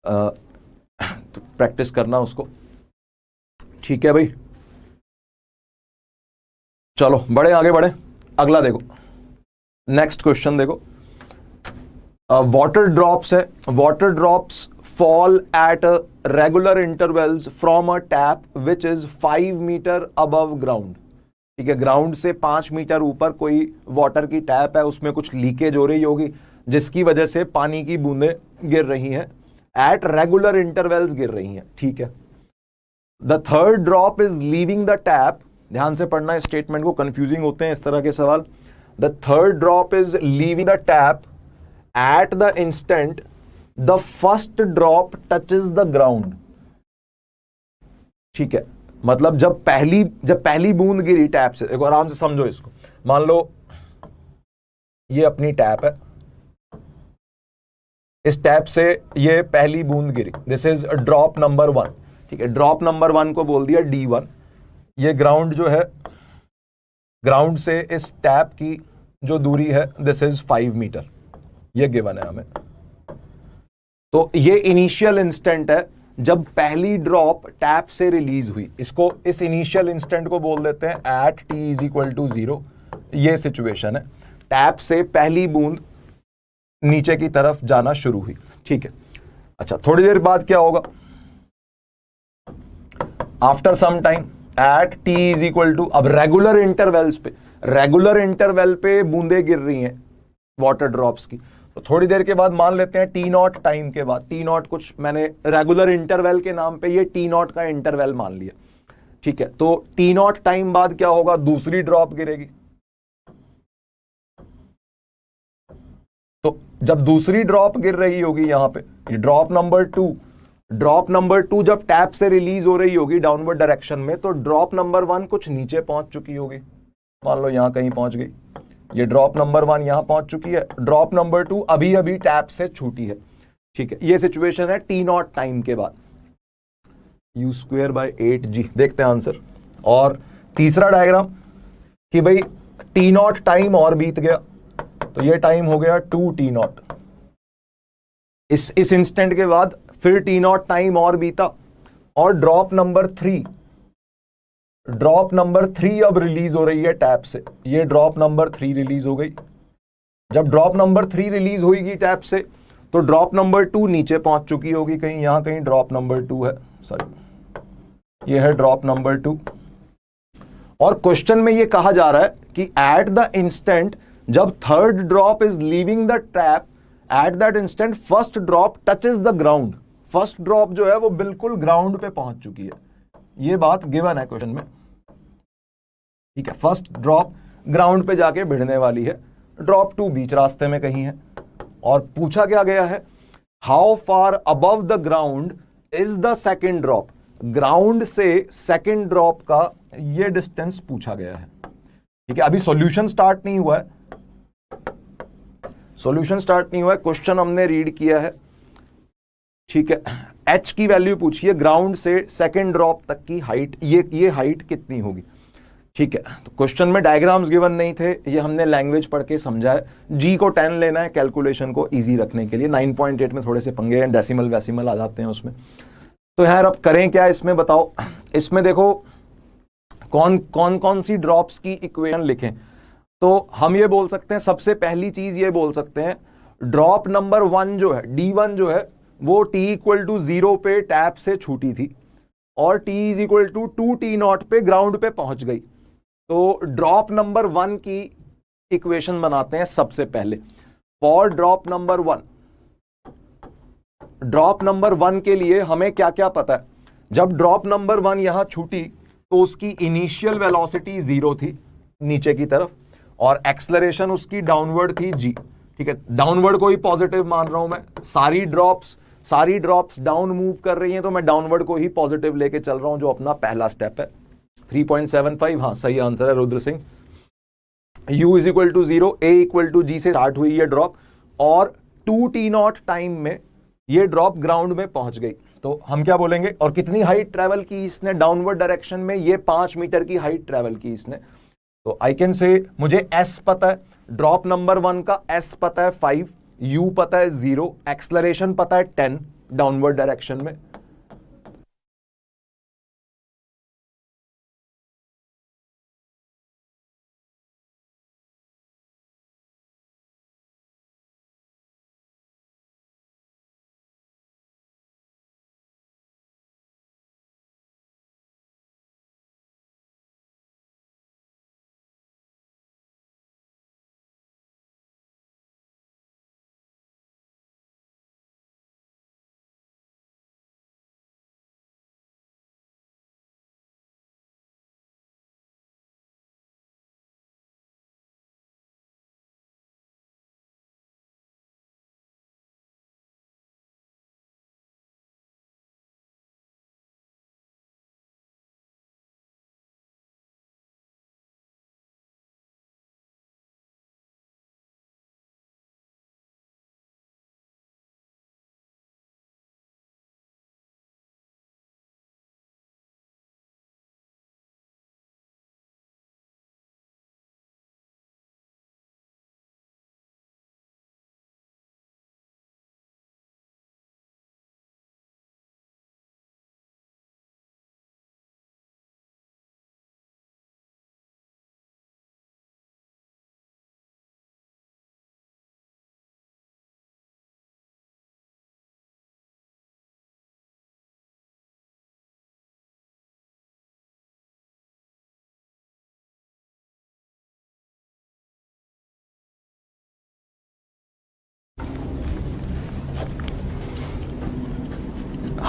तो प्रैक्टिस करना उसको। ठीक है भाई, चलो बड़े आगे बढ़े। अगला देखो, नेक्स्ट क्वेश्चन देखो, वाटर ड्रॉप्स है, water drops fall at regular intervals from a tap which is 5 metre above ground. ठीक है, ग्राउंड से 5 मीटर ऊपर कोई वाटर की टैप है, उसमें कुछ लीकेज हो रही होगी जिसकी वजह से पानी की बूंदें गिर रही हैं, एट रेगुलर इंटरवल्स गिर रही हैं। ठीक है, the third drop is leaving the tap. ध्यान से पढ़ना है स्टेटमेंट को, कंफ्यूजिंग होते हैं इस तरह के सवाल। The third drop is leaving the tap at the instant the first drop touches the ground. ठीक है, मतलब जब पहली बूंद गिरी टैप से, देखो आराम से समझो इसको। मान लो ये अपनी टैप है, इस टैप से ये पहली बूंद गिरी, दिस इज ड्रॉप नंबर 1। ठीक है, ड्रॉप नंबर 1 को बोल दिया D1। ये ग्राउंड जो है, ग्राउंड से इस टैप की जो दूरी है दिस इज 5 मीटर, ये गिवन है हमें। तो ये इनिशियल इंस्टेंट है जब पहली ड्रॉप टैप से रिलीज हुई, इसको, इस इनिशियल इंस्टेंट को बोल देते हैं at t is equal to 0। ये सिचुएशन है, टैप से पहली बूंद नीचे की तरफ जाना शुरू हुई। ठीक है, अच्छा थोड़ी देर बाद क्या होगा, after some time at t is equal to, अब रेगुलर इंटरवल्स पे, रेगुलर इंटरवल पे बूंदे गिर रही हैं वाटर ड्रॉप्स की, तो थोड़ी देर के बाद मान लेते हैं T0 टाइम के बाद, T0 कुछ मैंने रेगुलर इंटरवल के नाम पे ये T0 का इंटरवल मान लिया। ठीक है, तो T0 टाइम बाद क्या होगा, दूसरी ड्रॉप गिरेगी। तो जब दूसरी ड्रॉप गिर रही होगी यहां पे, ड्रॉप नंबर 2, ड्रॉप नंबर 2 जब टैप से रिलीज हो रही होगी डाउनवर्ड डायरेक्शन में, तो ड्रॉप नंबर 1 कुछ नीचे पहुंच चुकी होगी, मान लो यहां कहीं पहुंच गई। ये ड्रॉप नंबर 1 यहां पहुंच चुकी है, ड्रॉप नंबर 2 अभी अभी टैप से छूटी है। ठीक है, ये सिचुएशन है T0 टाइम के बाद, u²/8g। देखते हैं आंसर। और तीसरा डायग्राम कि भाई T0 टाइम और बीत गया, तो ये टाइम हो गया 2T0। इस इंस्टेंट के बाद फिर T0 टाइम और बीता, और ड्रॉप नंबर 3, ड्रॉप नंबर 3 अब रिलीज हो रही है टैप से, ये ड्रॉप नंबर 3 रिलीज हो गई। जब ड्रॉप नंबर 3 रिलीज होगी टैप से, तो ड्रॉप नंबर 2 नीचे पहुंच चुकी होगी कहीं, यहां कहीं ड्रॉप नंबर 2 है, सॉरी ये है ड्रॉप नंबर 2। और क्वेश्चन में ये कहा जा रहा है कि एट द इंस्टेंट जब third drop is leaving the tap, at that instant first drop touches the ground. First drop जो है वो बिल्कुल ग्राउंड पे पहुंच चुकी है, ये बात गिवन है क्वेश्चन में। ठीक है, फर्स्ट ड्रॉप ग्राउंड पे जाके भिड़ने वाली है, ड्रॉप 2 बीच रास्ते में कहीं है। और पूछा क्या गया है, how far above the ground is the second drop. Ground से सेकेंड ड्रॉप का ये डिस्टेंस पूछा गया है। ठीक है, अभी सॉल्यूशन स्टार्ट नहीं हुआ है, सॉल्यूशन स्टार्ट नहीं हुआ है, क्वेश्चन हमने रीड किया है। ठीक है, h की वैल्यू पूछी है, ग्राउंड से सेकेंड ड्रॉप तक की हाइट, ये हाइट कितनी होगी। ठीक है, तो क्वेश्चन में डायग्राम्स गिवन नहीं थे, ये हमने लैंग्वेज पढ़ के समझा है। जी को 10 लेना है कैलकुलेशन को इजी रखने के लिए, 9.8 में थोड़े से पंगे हैं, डेसिमल वैसिमल आ जाते हैं उसमें। तो यार अब करें क्या इसमें बताओ। इसमें देखो कौन सी ड्रॉप्स की इक्वेशन लिखें, तो हम ये बोल सकते हैं, सबसे पहली चीज ये बोल सकते हैं, ड्रॉप नंबर 1 जो है, D1 जो है, वो t इक्वल टू 0 पे टैप से छूटी थी, और t is equal to 2T0 पे ग्राउंड पे पहुंच गई। तो ड्रॉप नंबर 1 की इक्वेशन बनाते हैं सबसे पहले। For drop number 1, drop number 1 के लिए हमें क्या क्या पता है, जब ड्रॉप नंबर 1 यहां छूटी तो उसकी इनिशियल वेलोसिटी 0 थी नीचे की तरफ, और एक्सलरेशन उसकी डाउनवर्ड थी g। ठीक है, डाउनवर्ड को ही पॉजिटिव मान रहा हूं मैं, सारी ड्रॉप्स डाउन मूव कर रही हैं, तो मैं डाउनवर्ड को ही पॉजिटिव लेके चल रहा हूं, जो अपना पहला स्टेप है। 3.75, हाँ सही आंसर है Rudra Singh. u is equal to 0, a equal to g से स्टार्ट हुई ये ड्रॉप, और 2T0 टाइम में ये ड्रॉप ग्राउंड में पहुंच गई। तो हम क्या बोलेंगे, और कितनी हाइट ट्रेवल की इसने डाउनवर्ड डायरेक्शन में, ये 5 मीटर की हाइट ट्रेवल की इसने। तो आई कैन से, मुझे s पता है, ड्रॉप नंबर 1 का s पता है 5, u पता है 0, एक्सलरेशन पता है 10 डाउनवर्ड डायरेक्शन में।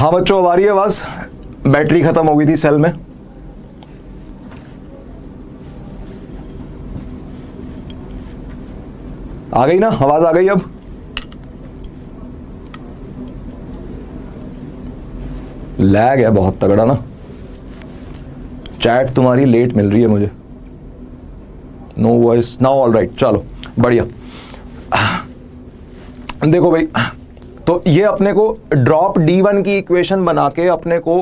हाँ बच्चों, अब आ रही है आवाज? बैटरी खत्म हो गई थी सेल में। आ गई ना आवाज? आ गई अब? लैग है बहुत तगड़ा ना, चैट तुम्हारी लेट मिल रही है मुझे। No voice now, all right, चलो बढ़िया। देखो भाई, तो ये अपने को ड्रॉप D1 की इक्वेशन बना के अपने को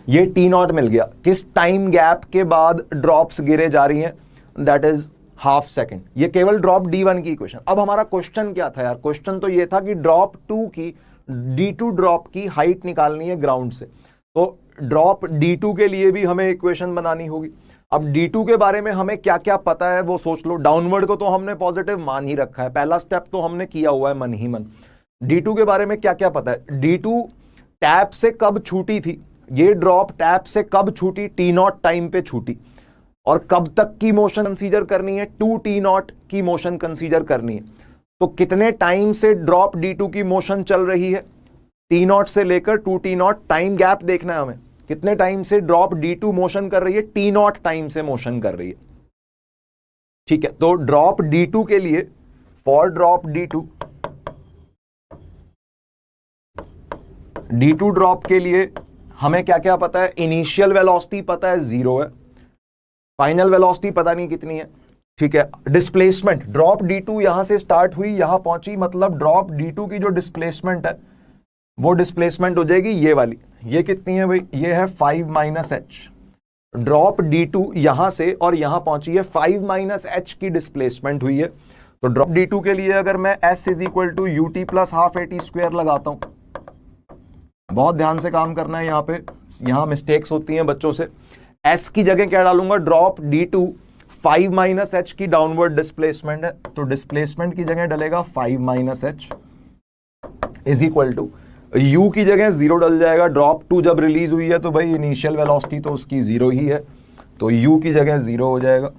ये T0 मिल गया। किस टाइम गैप के बाद ड्रॉप्स गिरे जा रही हैं? That is half second. ये केवल ड्रॉप D1 की इक्वेशन। अब हमारा क्वेश्चन क्या था यार? क्वेश्चन तो ये था कि ड्रॉप 2 की, D2 ड्रॉप की हाइट निकालनी है ग्राउंड से। तो ड्रॉप D2 के लिए भी हमें इक्वेशन बनानी होगी। अब D2 के बारे में हमें क्या क्या पता है वो सोच लो। डाउनवर्ड को तो हमने पॉजिटिव मान ही रखा है, पहला स्टेप तो हमने किया हुआ है मन ही मन। D2 के बारे में क्या क्या पता है? D2 टैप से कब छूटी थी? ये ड्रॉप टैप से कब छूटी? T0 टाइम पे छूटी। और कब तक की मोशन कंसीडर करनी है? 2T0 की मोशन कंसीडर करनी है। तो कितने टाइम से ड्रॉप D2 की मोशन चल रही है? T0 से लेकर 2T0 टाइम गैप देखना है हमें। कितने टाइम से ड्रॉप D2 मोशन कर रही है? T0 टाइम से मोशन कर रही है। ठीक है, तो ड्रॉप D2 के लिए, फॉर ड्रॉप D2 ड्रॉप के लिए हमें क्या क्या पता है? इनिशियल वेलोसिटी पता है 0 है, फाइनल वेलोसिटी पता नहीं कितनी है। ठीक है, डिस्प्लेसमेंट, ड्रॉप D2 यहां से स्टार्ट हुई यहां पहुंची, मतलब ड्रॉप D2 की जो डिस्प्लेसमेंट है वो डिस्प्लेसमेंट हो जाएगी ये वाली। ये कितनी है भाई? ये है 5 - h। ड्रॉप D2 यहां से और यहां पहुंची है, 5 - h की डिस्प्लेसमेंट हुई है। तो ड्रॉप D2 के लिए अगर मैं s = ut + ½ at² लगाता हूं, बहुत ध्यान से काम करना है यहां पे, यहां मिस्टेक्स होती हैं बच्चों से। s की जगह क्या डालूंगा? ड्रॉप D2 5 - h की डाउनवर्ड डिस्प्लेसमेंट है, तो डिस्प्लेसमेंट की जगह डलेगा 5 - h = u की जगह 0 डल जाएगा। ड्रॉप 2 जब रिलीज हुई है तो भाई इनिशियल वेलोसिटी तो उसकी 0 ही है, तो u की जगह 0 हो जाएगा,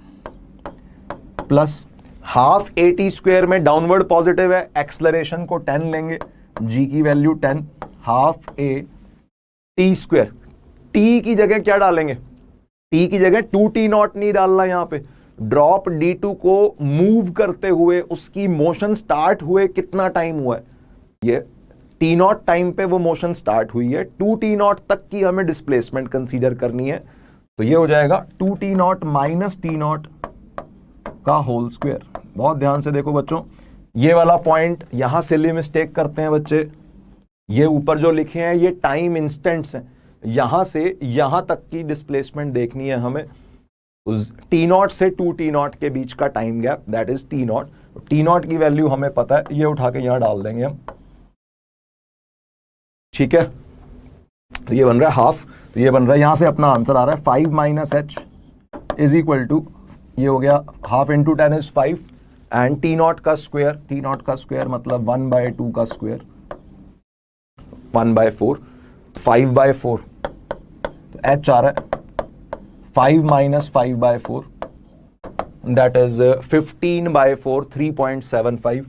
प्लस ½ at² में डाउनवर्ड पॉजिटिव है, एक्सलरेशन को 10 लेंगे, g की वैल्यू 10, ½ at²। t की जगह क्या डालेंगे? t की जगह 2T0 नहीं डालना यहां पे। ड्रॉप D2 को मूव करते हुए उसकी मोशन स्टार्ट हुए कितना टाइम हुआ है? ये T0 टाइम पे वो मोशन स्टार्ट हुई है, 2T0 तक की हमें डिस्प्लेसमेंट कंसीडर करनी है। तो ये हो जाएगा 2T0 - T0 का होल स्क्वायर। बहुत ध्यान से देखो बच्चों, ये वाला पॉइंट यहां सिली मिस्टेक करते हैं बच्चे। ये ऊपर जो लिखे हैं ये टाइम इंस्टेंट्स हैं, यहां से यहां तक की डिस्प्लेसमेंट देखनी है हमें। T0 से 2T0 के बीच का time gap, that is T0। T0 की वैल्यू हमें पता है, ये उठा के यहां डाल देंगे हम। ठीक है, तो ये बन रहा है हाफ, तो ये बन रहा है, यहां से अपना आंसर आ रहा है 5 - h = ये हो गया ½ × 10 = 5 एंड T0 का स्क्वायर, T0 का स्क्वायर मतलब 1/2 का स्क्वायर, 1/4, 5/4, तो h आ रहा है 5 - 5/4, that is 15/4, 3.75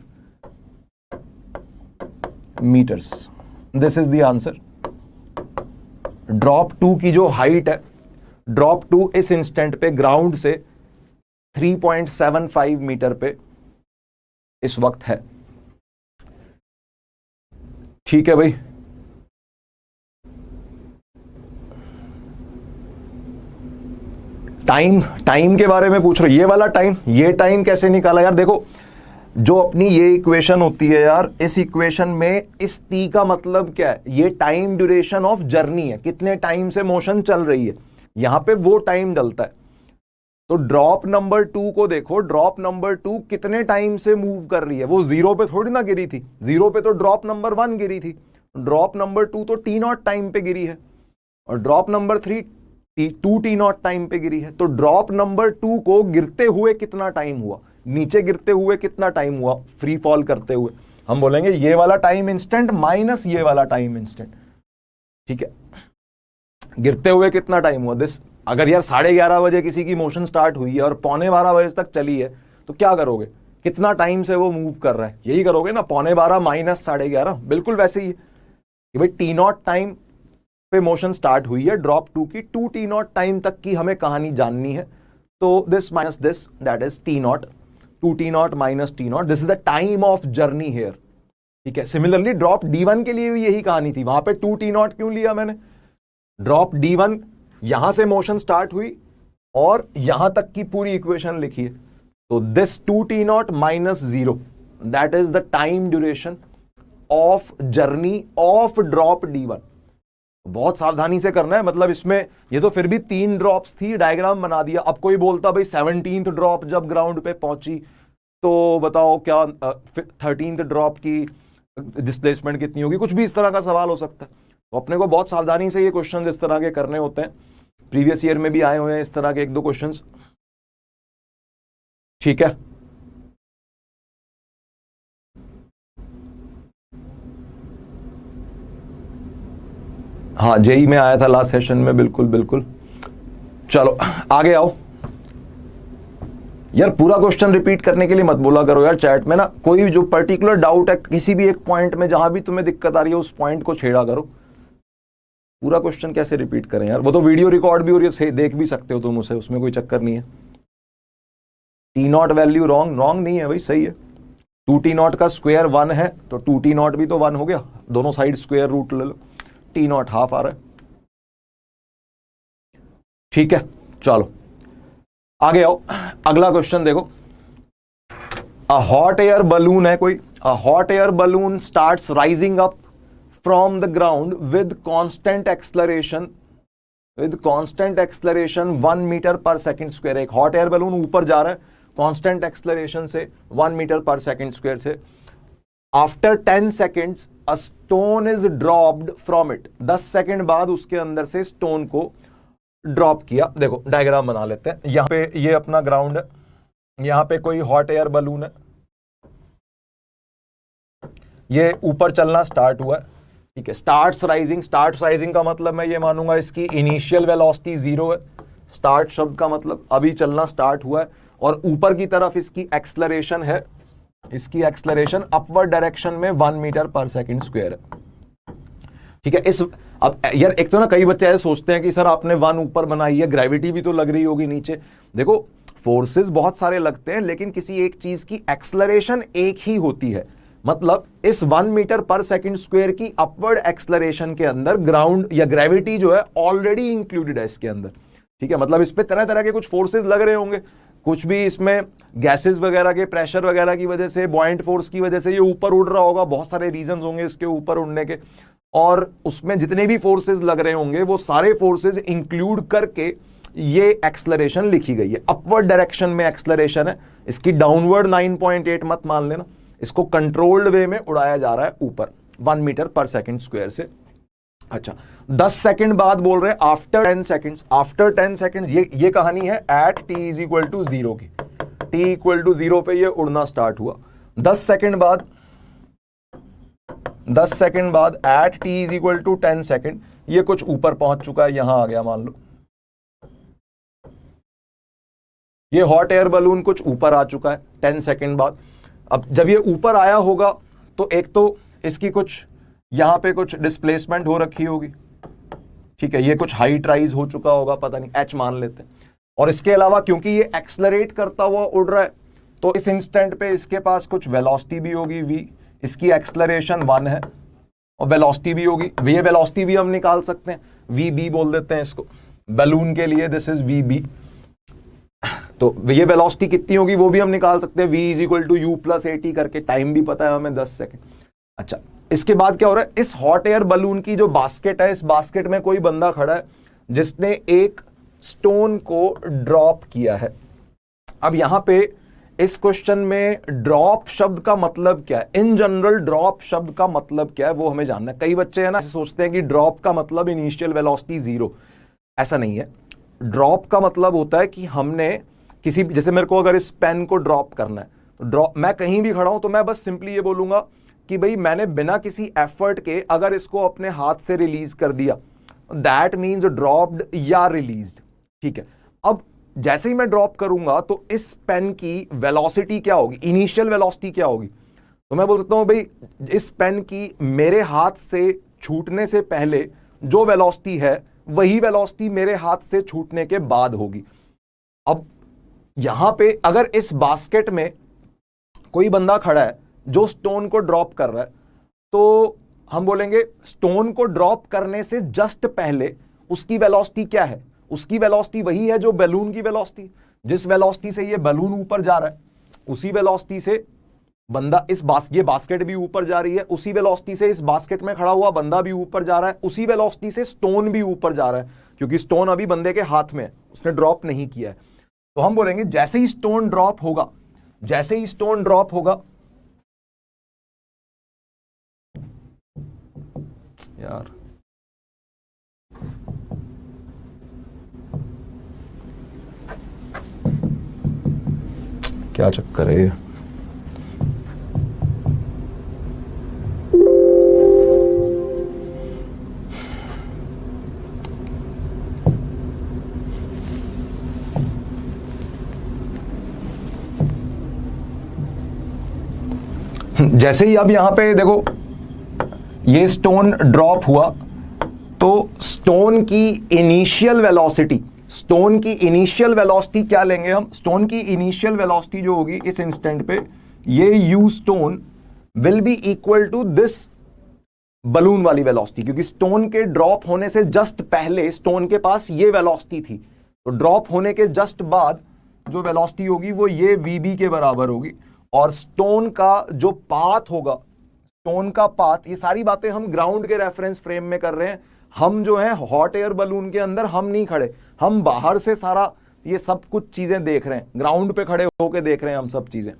metres. This is the answer. Drop 2 की जो हाइट है, ड्रॉप 2 इस इंस्टेंट पे ग्राउंड से 3.75 मीटर पे इस वक्त है। ठीक है भाई, टाइम के बारे में पूछ रहे हो। ये वाला टाइम, ये टाइम कैसे निकाला यार? देखो, जो अपनी ये इक्वेशन होती है यार, इस इक्वेशन में इस t का मतलब क्या है? ये टाइम ड्यूरेशन ऑफ जर्नी है, कितने टाइम से मोशन चल रही है, यहां पे वो टाइम डलता है। तो ड्रॉप नंबर 2 को देखो, ड्रॉप नंबर 2 कितने टाइम से मूव कर रही है? वो 0 पे थोड़ी ना गिरी थी, 0 पे तो ड्रॉप नंबर 1 गिरी थी। ड्रॉप नंबर 2 तो T0 टाइम पे गिरी है, और ड्रॉप नंबर 3 2T0 टाइम पे गिरी है। तो ड्रॉप नंबर 2 को गिरते हुए कितना टाइम हुआ, नीचे गिरते हुए कितना टाइम हुआ, फ्री फॉल करते हुए? हम बोलेंगे ये वाला टाइम इंस्टेंट माइनस ये वाला टाइम इंस्टेंट। ठीक है, गिरते हुए कितना टाइम हुआ दिस। अगर यार 11:30 बजे किसी की मोशन स्टार्ट हुई है और 11:15 बजे तक चली है, तो क्या करोगे? कितना टाइम से वो मूव कर रहा है, यही करोगे ना, 11:15 - 11:30, बिल्कुल वैसे ही है कि भाई T0 टाइम पे मोशन स्टार्ट हुई है ड्रॉप 2 की, 2t0 टाइम तक की हमें कहानी जाननी है, तो this minus this that is t0, 2t0 minus t0, this is the time of journey here. ठीक है, सिमिलरली ड्रॉप d1 के लिए भी यही कहानी थी, वहां पे 2t0 क्यों लिया मैंने, ड्रॉप d1 यहां से मोशन स्टार्ट हुई और यहां तक की पूरी इक्वेशन लिखी है, तो this 2t0 minus 0 that is the time duration of journey of drop d1। बहुत सावधानी से करना है, मतलब इसमें ये तो फिर भी 3 ड्रॉप्स थी, डायग्राम बना दिया। अब कोई बोलता भाई 17th ड्रॉप जब ग्राउंड पे पहुंची तो बताओ क्या 13th ड्रॉप की डिस्प्लेसमेंट कितनी होगी, कुछ भी इस तरह का सवाल हो सकता है। तो अपने को बहुत सावधानी से ये क्वेश्चन इस तरह के करने होते हैं, प्रीवियस ईयर में भी आए हुए हैं इस तरह के 1-2 क्वेश्चंस। ठीक है, हाँ जेई में आया था लास्ट सेशन में, बिल्कुल बिल्कुल। चलो आगे आओ यार, पूरा क्वेश्चन रिपीट करने के लिए मत बोला करो यार चैट में ना, कोई जो पर्टिकुलर डाउट है किसी भी एक पॉइंट में, जहां भी तुम्हें दिक्कत आ रही है उस पॉइंट को छेड़ा करो। पूरा क्वेश्चन कैसे रिपीट करें यार, वो तो वीडियो रिकॉर्ड भी हो रही है, देख भी सकते हो तुम उसे, उसमें कोई चक्कर नहीं है। t0 वैल्यू रॉन्ग, रॉन्ग नहीं है भाई, सही है। 2t0 का स्क्वायर 1 है तो 2t0 भी तो 1 हो गया, दोनों साइड स्क्वायर रूट ले लो, t0 हाफ आ रहा है। ठीक है, चलो आगे आओ, अगला क्वेश्चन देखो। अ हॉट एयर बलून है कोई, a hot air balloon starts rising up from the ground with constant acceleration, with constant acceleration 1 metre per second square. एक हॉट एयर बलून ऊपर जा रहा है कांस्टेंट एक्सलरेशन से 1 मीटर पर सेकंड स्क्वायर से। After 10 seconds a stone is dropped from it, 10 second बाद उसके अंदर से स्टोन को ड्रॉप किया। देखो डायग्राम बना लेते हैं, यहां पे ये अपना ग्राउंड है, यहां पे कोई हॉट एयर बलून है, ये ऊपर चलना स्टार्ट हुआ है। ठीक है, स्टार्ट्स राइजिंग, स्टार्ट्स राइजिंग का मतलब मैं ये मानूंगा इसकी इनिशियल वेलोसिटी 0 है। स्टार्ट शब्द का मतलब अभी चलना स्टार्ट हुआ है, और ऊपर की तरफ इसकी एक्सलरेशन है, इसकी एक्सलरेशन अपवर्ड डायरेक्शन में 1 मीटर पर सेकंड स्क्वायर है। ठीक है, इस अब यार एक तो ना कई बच्चे ऐसे सोचते हैं कि सर आपने 1 ऊपर बनाई है, ग्रेविटी भी तो लग रही होगी नीचे। देखो फोर्सेस बहुत सारे लगते हैं, लेकिन किसी एक चीज की एक्सलरेशन एक ही होती है। मतलब इस 1 मीटर पर सेकंड स्क्वायर की अपवर्ड एक्सलरेशन के अंदर ग्राउंड या ग्रेविटी जो है ऑलरेडी इंक्लूडेड है इसके अंदर। ठीक है, मतलब इस पे तरह तरह के कुछ फोर्सेस लग रहे होंगे, कुछ भी इसमें गैसेस वगैरह के प्रेशर वगैरह की वजह से, बॉयंट फोर्स की वजह से ये ऊपर उड़ रहा होगा, बहुत सारे रीजंस होंगे इसके ऊपर उड़ने के, और उसमें जितने भी फोर्सेस लग रहे होंगे वो सारे फोर्सेस इंक्लूड करके ये एक्सलरेशन लिखी गई है। अपवर्ड डायरेक्शन में एक्सलरेशन है, इसकी डाउनवर्ड 9.8 मत मान लेना, इसको कंट्रोल्ड वे में उड़ाया जा रहा है ऊपर 1 मीटर पर सेकंड स्क्वायर से। अच्छा, 10 सेकंड बाद बोल रहे हैं आफ्टर 10 सेकंड्स, आफ्टर 10 सेकंड ये कहानी है at t is equal to 0 की, t इक्वल टू 0 पे ये उड़ना स्टार्ट हुआ। 10 सेकंड बाद, 10 सेकंड बाद at t is equal to 10 second ये कुछ ऊपर पहुंच चुका है, यहां आ गया मान लो, ये हॉट एयर बलून कुछ ऊपर आ चुका है 10 सेकंड बाद। अब जब ये ऊपर आया होगा तो एक तो इसकी कुछ यहां पे कुछ डिस्प्लेसमेंट हो रखी होगी, ठीक है, ये कुछ हाइट राइज हो चुका होगा, पता नहीं h मान लेते हैं। और इसके अलावा क्योंकि ये एक्सलरेट करता हुआ उड़ रहा है तो इस इंस्टेंट पे इसके पास कुछ वेलोसिटी भी होगी v, इसकी एक्सलरेशन 1 है और वेलोसिटी भी होगी, ये वेलोसिटी भी हम निकाल सकते हैं, vb बोल देते हैं इसको बलून के लिए, दिस इज vb। तो ये वेलोसिटी कितनी होगी वो भी हम निकाल सकते हैं, v is equal to u plus at करके, टाइम भी पता है हमें 10 सेकेंड। अच्छा, इसके बाद क्या हो रहा है, इस हॉट एयर बलून की जो बास्केट है, इस बास्केट में कोई बंदा खड़ा है जिसने एक स्टोन को ड्रॉप किया है। अब यहां पे इस क्वेश्चन में ड्रॉप शब्द का मतलब क्या है, इन जनरल ड्रॉप शब्द का मतलब क्या है वो हमें जानना है। कई बच्चे है ना सोचते हैं कि ड्रॉप का मतलब इनिशियल वेलोसिटी 0, ऐसा नहीं है। ड्रॉप का मतलब होता है कि हमने किसी, जैसे मेरे को अगर इस पेन को ड्रॉप करना है तो ड्रॉप, मैं कहीं भी खड़ा हूं तो मैं बस सिंपली ये बोलूंगा कि भाई मैंने बिना किसी एफर्ट के अगर इसको अपने हाथ से रिलीज कर दिया, दैट मीन्स ड्रॉप्ड या रिलीज्ड। ठीक है, अब जैसे ही मैं ड्रॉप करूंगा तो इस पेन की वेलोसिटी क्या होगी, इनिशियल वेलोसिटी क्या होगी, तो मैं बोल सकता हूं भाई इस पेन की मेरे हाथ से छूटने से पहले जो वेलोसिटी है वही वेलोसिटी मेरे हाथ से छूटने के बाद होगी। अब यहां पे अगर इस बास्केट में कोई बंदा खड़ा है जो स्टोन को ड्रॉप कर रहा है, तो हम बोलेंगे स्टोन को ड्रॉप करने से जस्ट पहले उसकी वेलोसिटी क्या है? उसकी वेलोसिटी वही है जो बैलून की वेलोसिटी। जिस वेलोसिटी से ये बैलून ऊपर जा रहा है उसी वेलोसिटी से बंदा ये बास्केट भी ऊपर जा रही है, उसी वेलोसिटी से इस बास्केट में खड़ा हुआ बंदा भी ऊपर जा रहा है, उसी वेलोसिटी से स्टोन भी ऊपर जा रहा है, क्योंकि स्टोन अभी बंदे के हाथ में है, उसने ड्रॉप नहीं किया है। तो हम बोलेंगे जैसे ही स्टोन ड्रॉप होगा, जैसे ही स्टोन ड्रॉप होगा, यार क्या चक्कर है ये? जैसे ही अब यहां पे देखो ये स्टोन ड्रॉप हुआ, तो स्टोन की इनिशियल वेलोसिटी क्या लेंगे हम? स्टोन की इनिशियल वेलोसिटी जो होगी इस इंस्टेंट पे, ये u stone will be equal to this balloon वाली वेलोसिटी, क्योंकि स्टोन के ड्रॉप होने से जस्ट पहले स्टोन के पास ये वेलोसिटी थी, तो ड्रॉप होने के जस्ट बाद जो वेलोसिटी होगी वो ये वीबी के बराबर होगी। और स्टोन का जो पाथ होगा, स्टोन का पाथ, ये सारी बातें हम ग्राउंड के रेफरेंस फ्रेम में कर रहे हैं। हम जो है हॉट एयर बलून के अंदर हम नहीं खड़े, हम बाहर से सारा ये सब कुछ चीजें देख रहे हैं, ग्राउंड पे खड़े होके देख रहे हैं हम सब चीजें।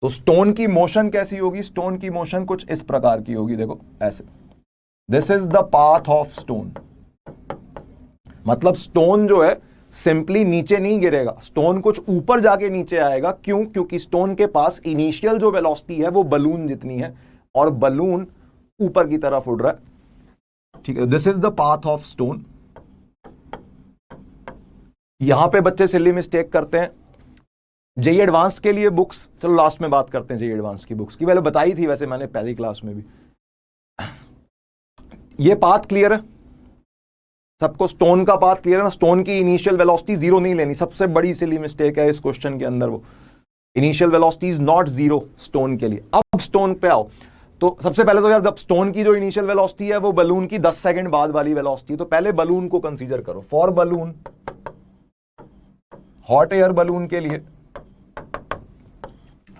तो स्टोन की मोशन कैसी होगी? स्टोन की मोशन कुछ इस प्रकार की होगी, देखो ऐसे। This is the path of stone. मतलब स्टोन जो है सिंपली नीचे नहीं गिरेगा, स्टोन कुछ ऊपर जाके नीचे आएगा। क्यों? क्योंकि स्टोन के पास इनिशियल जो वेलोसिटी है वो बलून जितनी है, और बलून ऊपर की तरफ उड़ रहा है, ठीक है। This is the path of stone. यहां पे बच्चे सिली मिस्टेक करते हैं। जेई एडवांस्ड के लिए बुक्स, चलो लास्ट में बात करते हैं जेई एडवांस्ड की बुक्स की, पहले बताई थी वैसे मैंने पहली क्लास में भी। ये पाथ क्लियर है सबको? स्टोन का पाथ क्लियर है ना? स्टोन की इनिशियल वेलोसिटी जीरो नहीं लेनी, सबसे बड़ी सिली मिस्टेक है इस क्वेश्चन के अंदर। वो initial velocity is not zero stone के लिए। अब स्टोन पे आओ, तो सबसे पहले तो यार जब स्टोन की जो इनिशियल वेलोसिटी है वो बलून की 10 सेकंड बाद वाली वेलोसिटी है, तो पहले बलून को कंसीडर करो। For balloon, hot air balloon के लिए,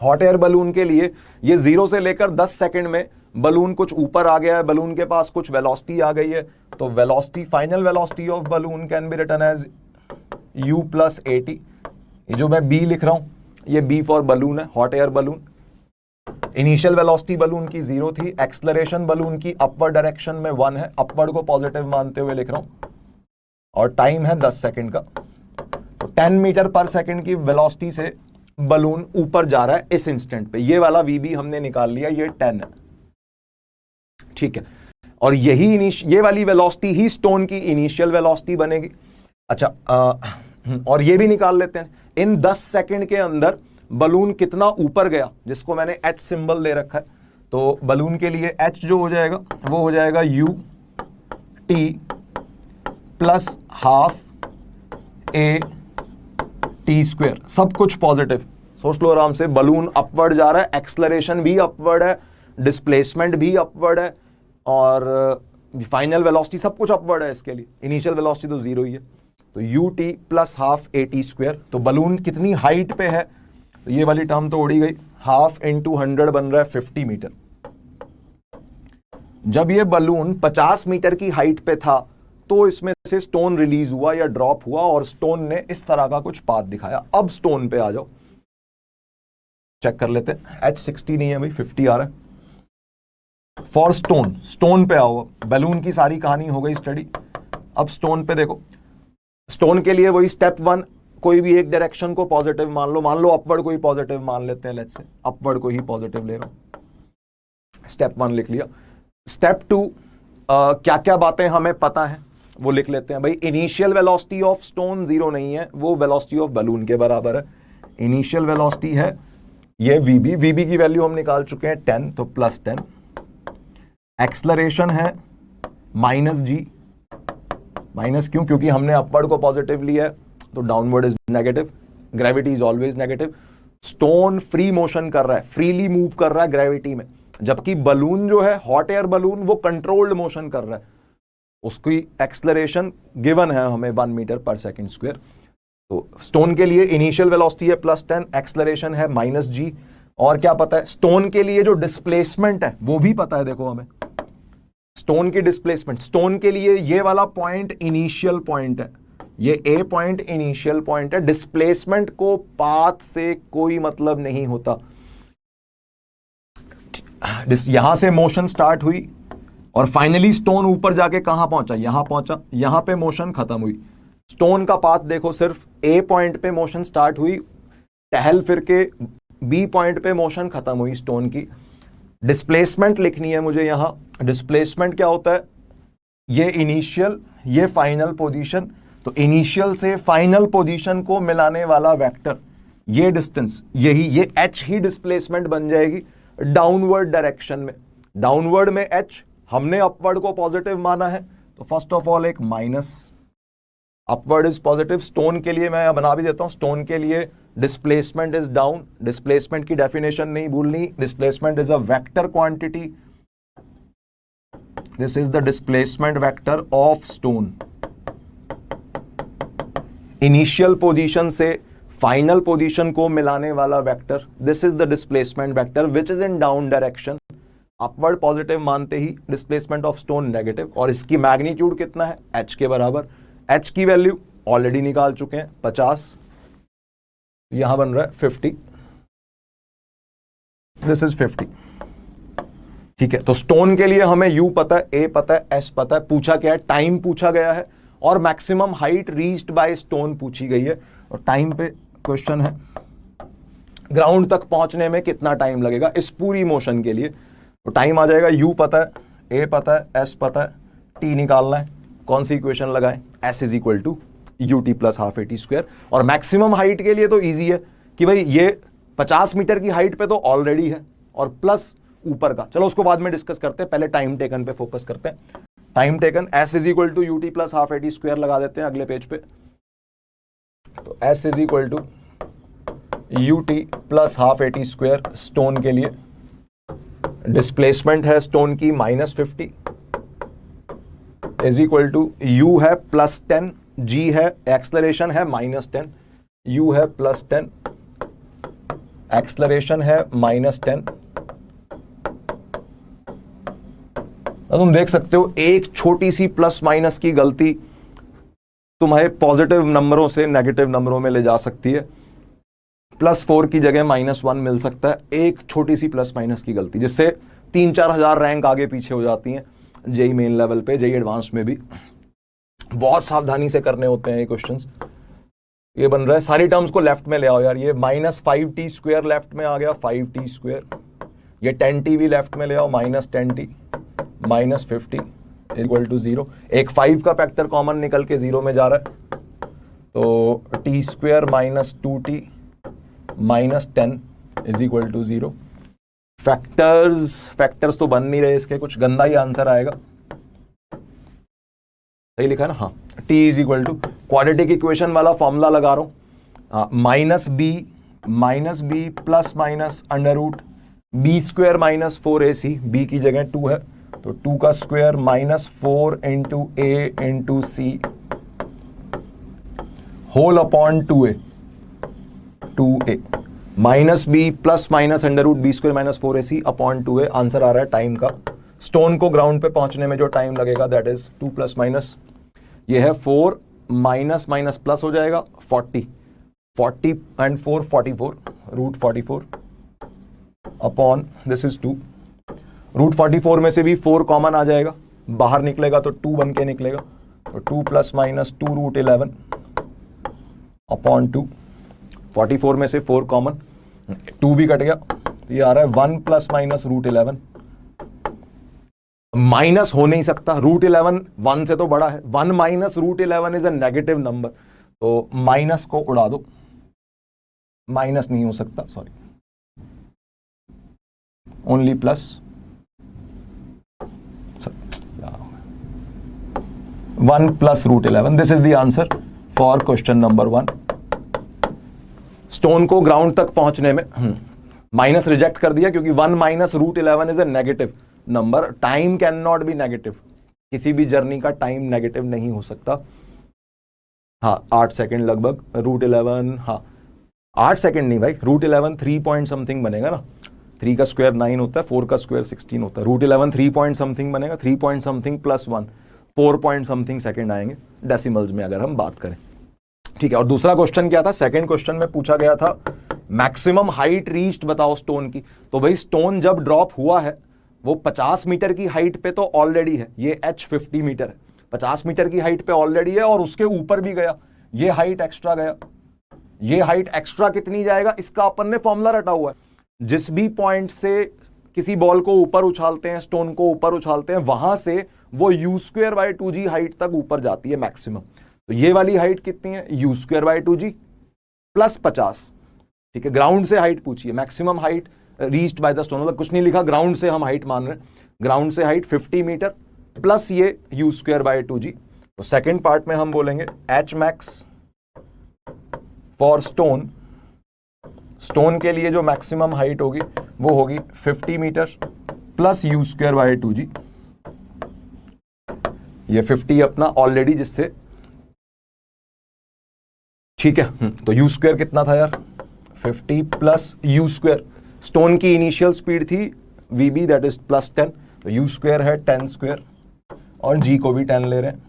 हॉट एयर बलून के लिए ये 0 से लेकर 10 सेकंड में बलून कुछ ऊपर आ गया है, बलून के पास कुछ वेलोसिटी आ गई है, तो velocity, final velocity of balloon can be written as u plus AT। ये जो मैं b लिख रहा हूं, ये b फॉर बलून है, hot air balloon. Initial velocity balloon की 0 थी, एक्सलरेशन बलून की अपवर्ड डायरेक्शन में 1 है, अपवर्ड को पॉजिटिव मानते हुए लिख रहा हूं, और टाइम है 10 सेकंड का। तो 10 मीटर पर सेकंड की वेलोसिटी से बलून ऊपर जा रहा है इस इंस्टेंट पे। ये वाला वीबी हमने निकाल लिया, ये 10 है, ठीक है। और ये वाली वेलोसिटी ही स्टोन की इनिशियल वेलोसिटी बनेगी। अच्छा, और ये भी निकाल लेते हैं, इन 10 सेकंड के अंदर बलून कितना ऊपर गया, जिसको मैंने H सिंबल दे रखा है। तो बलून के लिए H जो हो जाएगा वो हो जाएगा UT प्लस हाफ AT², सब कुछ पॉजिटिव। सोच लो आराम से, बलून अपवर्ड जा रहा है, एक्सलरेशन भी अपवर्ड है, डिस्प्लेसमेंट भी अपवर्ड है, और फाइनल वेलोसिटी सब कुछ अपवर्ड है इसके लिए। इनिशियल वेलोसिटी तो 0 ही है, तो UT प्लस हाफ AT²। तो बलून कितनी हाइट पे है, तो ये वाली टर्म तो उड़ी गई, हाफ इंटू 100 बन रहा है 50 मीटर। जब ये बलून 50 मीटर की हाइट पे था तो इसमें से स्टोन रिलीज हुआ या ड्रॉप हुआ, और स्टोन ने इस तरह का कुछ पाथ दिखाया। अब स्टोन पे आ जाओ, चेक कर लेते हैं। H60 नहीं है भाई, 50 आ रहा है। फॉर स्टोन, स्टोन पे आओ, बैलून की सारी कहानी हो गई स्टडी। अब स्टोन पे देखो, स्टोन के लिए वही स्टेप 1, कोई भी एक डायरेक्शन को पॉजिटिव मान लो अपवर्ड को ही पॉजिटिव मान लेते हैं, लेट्स से अपवर्ड को ही पॉजिटिव ले रहा हूं। स्टेप 1 लिख लिया। स्टेप 2, क्या क्या बातें हमें पता है वो लिख लेते हैं भाई। इनिशियल वेलोसिटी ऑफ स्टोन 0 नहीं है, वो वेलोसिटी ऑफ बलून के बराबर है। इनिशियल वेलोसिटी है ये वीबी की वैल्यू हम निकाल चुके हैं 10, तो प्लस 10। एक्सलरेशन है -g, माइनस क्यों? क्योंकि हमने अपवर्ड को पॉजिटिव लिया है, तो downward is negative, gravity is always negative. Stone free motion कर रहा है, फ्रीली मूव कर रहा है ग्रेविटी में, जबकि बलून जो है, हॉट एयर बलून, वो कंट्रोल्ड मोशन कर रहा है, उसकी एक्सलरेशन गिवन है हमें 1 मीटर पर सेकंड स्क्वायर। तो स्टोन के लिए इनिशियल वेलोसिटी है +10, एक्सलरेशन है -g, और क्या पता है स्टोन के लिए जो डिस्प्लेसमेंट है वो भी पता है। देखो हमें स्टोन की डिस्प्लेसमेंट, स्टोन के लिए ये वाला पॉइंट इनिशियल पॉइंट है, ये ए पॉइंट इनिशियल पॉइंट है। डिस्प्लेसमेंट को पाथ से कोई मतलब नहीं होता। यहां से मोशन स्टार्ट हुई और फाइनली स्टोन ऊपर जाके कहां पहुंचा? यहां पहुंचा, यहां पे मोशन खत्म हुई। स्टोन का पाथ देखो, सिर्फ ए पॉइंट पे मोशन स्टार्ट हुई, टहल फिर के बी पॉइंट पे मोशन खत्म हुई स्टोन की। डिस्प्लेसमेंट लिखनी है मुझे यहां। डिस्प्लेसमेंट क्या होता है? ये इनिशियल, ये फाइनल पोजीशन, तो इनिशियल से फाइनल पोजीशन को मिलाने वाला वेक्टर, ये डिस्टेंस, यही ये h ही डिस्प्लेसमेंट बन जाएगी डाउनवर्ड डायरेक्शन में। डाउनवर्ड में h, हमने अपवर्ड को पॉजिटिव माना है, तो फर्स्ट ऑफ ऑल एक minus, upward is positive. Stone के लिए मैं बना भी देता हूं, स्टोन के लिए डिस्प्लेसमेंट इज डाउन। डिस्प्लेसमेंट की डेफिनेशन नहीं भूलनी, displacement is a vector quantity, this is the displacement vector of stone. Initial position से फाइनल पोजीशन को मिलाने वाला vector, this is the displacement vector which is in down direction. Upward positive मानते ही displacement of stone negative, और इसकी magnitude कितना है? h के बराबर। h की वैल्यू ऑलरेडी निकाल चुके हैं, 50, यहां बन रहा है 50, दिस इज 50। ठीक है, तो स्टोन के लिए हमें u पता है, a पता है, s पता है। पूछा क्या है? टाइम पूछा गया है, और maximum height reached by stone पूछी गई है। और टाइम पे क्वेश्चन है, ग्राउंड तक पहुंचने में कितना टाइम लगेगा इस पूरी मोशन के लिए। तो टाइम आ जाएगा, u पता है, a पता है, s पता है, t निकालना है। कौन सी इक्वेशन लगाएं? s is equal to ut plus half AT square. और मैक्सिमम हाइट के लिए तो इजी है कि भाई ये 50 मीटर की हाइट पे तो ऑलरेडी है, और प्लस ऊपर का, चलो उसको बाद में डिस्कस करते हैं, पहले टाइम टेकन पे फोकस करते हैं। Time taken s is equal to ut plus half AT square लगा देते हैं अगले पेज पे। तो s is equal to ut plus half AT square stone के लिए। डिस्प्लेसमेंट है स्टोन की -50, इज इक्वल टू u है +10, g है, एक्सलरेशन है -10, u है +10, एक्सलरेशन है -10। तुम देख सकते हो एक छोटी सी प्लस माइनस की गलती तुम्हारे पॉजिटिव नंबरों से नेगेटिव नंबरों में ले जा सकती है। +4 की जगह -1 मिल सकता है, एक छोटी सी प्लस माइनस की गलती, जिससे 3-4 हजार रैंक आगे पीछे हो जाती हैं जेई मेन लेवल पे, जेई एडवांस में भी। बहुत सावधानी से करने होते हैं ये क्वेश्चंस। ये बन रहा है, सारी टर्म्स को लेफ्ट में ले आओ यार। ये -5t स्क्वायर लेफ्ट में आ गया, 5t स्क्वायर। ये 10t भी लेफ्ट में ले आओ, -10t, -50 इक्वल टू 0। एक 5 का फैक्टर कॉमन निकल के 0 में जा रहा है, तो t square -2t -10 is equal to 0। Factors तो बन नहीं रहे इसके, कुछ गंदा ही आंसर आएगा। सही लिखा है ना? हाँ, t is equal to quadratic equation वाला फॉर्मूला लगा रहा हूं, -b plus minus under root b square -4ac, b की जगह 2 है, तो 2 का square -4 into a into c whole upon 2a -b plus minus under root b square -4ac upon 2a। Answer आ रहा है टाइम का। स्टोन को ग्राउंड पे पहुंचने में जो टाइम लगेगा दैट इज 2 प्लस माइनस, ये है 4 माइनस माइनस प्लस हो जाएगा 40 and 4 44, root 44 upon this is 2। Root 44 में से भी 4 कॉमन आ जाएगा, बाहर निकलेगा तो 2 बन के निकलेगा, तो 2 प्लस माइनस 2 रूट 11 अपॉन 2। 44 में से 4 कॉमन, 2 भी कट गया, तो ये आ रहा है 1 प्लस माइनस रूट 11। माइनस हो नहीं सकता, रूट 11 1 से तो बड़ा है, 1 minus root 11 is a negative number, तो माइनस को उड़ा दो, माइनस नहीं हो सकता, sorry, only plus. 1 plus root 11. This is the answer for question number 1. Stone को ग्राउंड तक पहुंचने में माइनस रिजेक्ट कर दिया क्योंकि 1 minus root 11 is a negative number. Time can not be negative. किसी भी जर्नी का टाइम नेगेटिव नहीं हो सकता. हाँ 8 सेकेंड लगभग. रूट 11 हाँ 8 सेकेंड नहीं भाई, रूट 11 3 पॉइंट समथिंग बनेगा ना. 3 का स्क्वायर 9 होता है, 4 का स्क्वायर 16 होता है. रूट 11 3 पॉइंट समथिंग बनेगा. 3 point something plus 1 4 point something second आएंगे डेसिमल्स में अगर हम बात करें. ठीक है. और दूसरा क्वेश्चन क्या था? सेकेंड क्वेश्चन में पूछा गया था मैक्सिमम हाइट रीच्ड बताओ स्टोन की. तो भाई स्टोन जब ड्रॉप हुआ है वो 50 मीटर की हाइट पे तो ऑलरेडी है. ये h 50 मीटर है, 50 मीटर की हाइट पे ऑलरेडी है और उसके ऊपर भी गया. ये हाइट एक्स्ट्रा गया. ये हाइट एक्स्ट्रा कितनी जाएगा इसका अपन ने फॉर्मूला रटा हुआ है. जिस भी पॉइंट से किसी बॉल को ऊपर उछालते हैं, स्टोन को ऊपर उछालते हैं, वहां से वो u²/2g हाइट तक ऊपर जाती है मैक्सिमम. तो ये वाली हाइट कितनी है? u²/2g plus 50. ठीक है. ग्राउंड से हाइट पूछिए. Maximum height reached by the stone, मतलब कुछ नहीं लिखा, ग्राउंड से हम हाइट मान रहे हैं. ग्राउंड से हाइट 50 मीटर प्लस ये u²/2g. तो सेकेंड पार्ट में हम बोलेंगे h max for stone. Stone के लिए जो मैक्सिमम हाइट होगी वो होगी 50 मीटर प्लस u²/2g. ये 50 अपना ऑलरेडी जिससे ठीक है. तो u² कितना था यार? 50 प्लस u². स्टोन की इनिशियल स्पीड थी vb दैट इज प्लस 10. तो u² है 10² और g को भी 10 ले रहे हैं.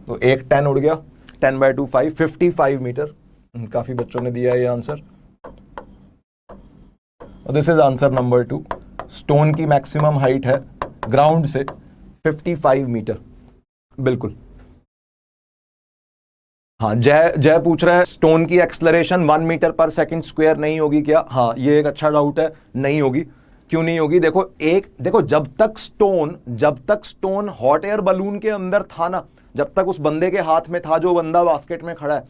तो एक 10 उड़ गया. 10/2 5 55 मीटर. काफी बच्चों ने दिया ये आंसर. और this is answer number 2. Stone की मैक्सिमम हाइट है ग्राउंड से 55 मीटर. बिल्कुल. हाँ जय पूछ रहा है स्टोन की acceleration 1 metre per second square नहीं होगी क्या? हाँ ये एक अच्छा डाउट है. नहीं होगी. क्यों नहीं होगी? देखो जब तक स्टोन हॉट एयर बलून के अंदर था ना, जब तक उस बंदे के हाथ में था, जो बंदा बास्केट में खड़ा है,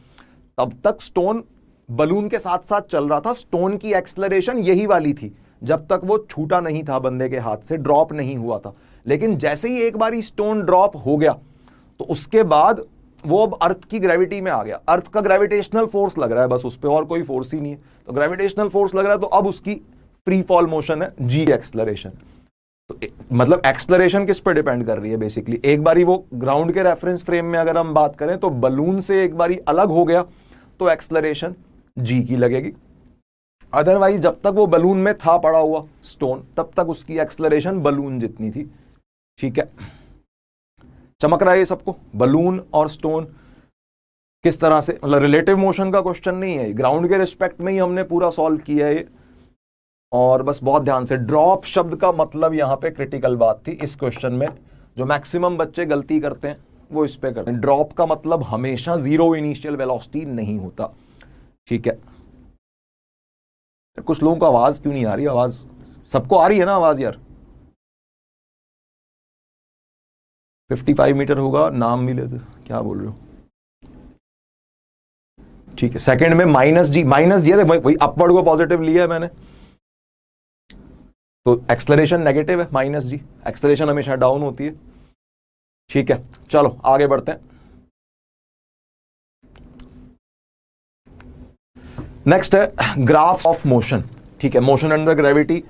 तब तक स्टोन बलून के साथ साथ चल रहा था. स्टोन की एक्सलरेशन यही वाली थी जब तक वो छूटा नहीं था बंदे के हाथ से, ड्रॉप नहीं हुआ था. लेकिन जैसे ही एक बार स्टोन ड्रॉप हो गया तो उसके बाद वो अब अर्थ की ग्रेविटी में आ गया. अर्थ का ग्रेविटेशनल फोर्स लग रहा है बस उस पर, और कोई फोर्स ही नहीं है. तो ग्रेविटेशनल फोर्स लग रहा है तो अब उसकी फ्री फॉल मोशन है जी एक्सलरेशन. तो मतलब एक्सलरेशन किस पर डिपेंड कर रही है बेसिकली? एक बारी वो ग्राउंड के रेफरेंस फ्रेम में अगर हम बात करें तो बलून से एक बारी अलग हो गया तो एक्सलरेशन जी की लगेगी. अदरवाइज जब तक वो बलून में था पड़ा हुआ स्टोन, तब तक उसकी एक्सलरेशन बलून जितनी थी. ठीक है. चमक रहा है ये सबको? बलून और स्टोन किस तरह से, मतलब रिलेटिव मोशन का क्वेश्चन नहीं है, ग्राउंड के रिस्पेक्ट में ही हमने पूरा सॉल्व किया है ये. और बस बहुत ध्यान से, ड्रॉप शब्द का मतलब यहां पे क्रिटिकल बात थी इस क्वेश्चन में. जो मैक्सिमम बच्चे गलती करते हैं वो इस पे करते हैं. ड्रॉप का मतलब हमेशा 0 इनिशियल वेलोसिटी नहीं होता. ठीक है. कुछ लोगों को आवाज क्यों नहीं आ रही? आवाज सबको आ रही है ना आवाज यार? 55 मीटर होगा, नाम भी लेते. क्या बोल रहे हो? ठीक है. सेकंड में माइनस जी है, वही अपवर्ड को पॉजिटिव लिया है मैंने, तो एक्सलरेशन नेगेटिव है. माइनस जी, एक्सलरेशन हमेशा डाउन होती है. ठीक है. चलो आगे बढ़ते हैं. नेक्स्ट है ग्राफ ऑफ मोशन. ठीक है. Motion under gravity.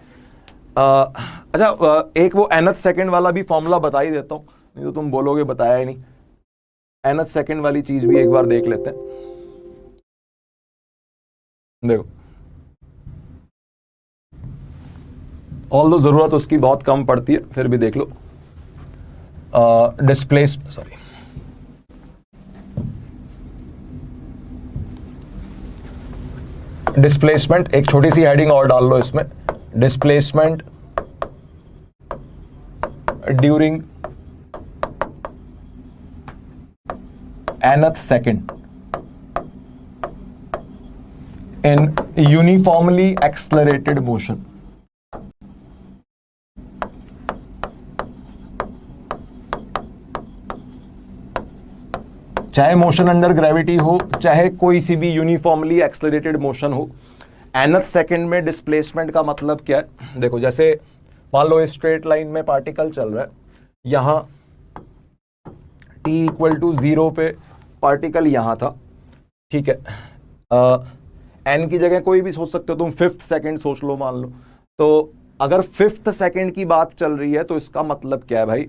अच्छा एक वो nth सेकंड वाला भी फॉर्मूला बता ही देता हूं, नहीं तो तुम बोलोगे बताया ही नहीं. nth सेकंड वाली चीज भी एक बार देख लेते हैं. देखो ऑल्दो जरूरत उसकी बहुत कम पड़ती है, फिर भी देख लो. डिस्प्लेसमेंट एक छोटी सी हेडिंग और डाल लो इसमें. Displacement during nth second in uniformly accelerated motion. चाहे मोशन अंडर ग्रेविटी हो, चाहे कोई सी भी यूनिफॉर्मली एक्सलरेटेड मोशन हो, nth सेकंड में डिस्प्लेसमेंट का मतलब क्या है? देखो जैसे मान लो स्ट्रेट लाइन में पार्टिकल चल रहा है, यहां टी इक्वल टू 0 पे पार्टिकल यहां था, ठीक है। एन की जगह कोई भी सोच सकते हो तुम, 5th सेकंड सोच लो मान लो। तो अगर 5th सेकंड की बात चल रही है तो इसका मतलब क्या है भाई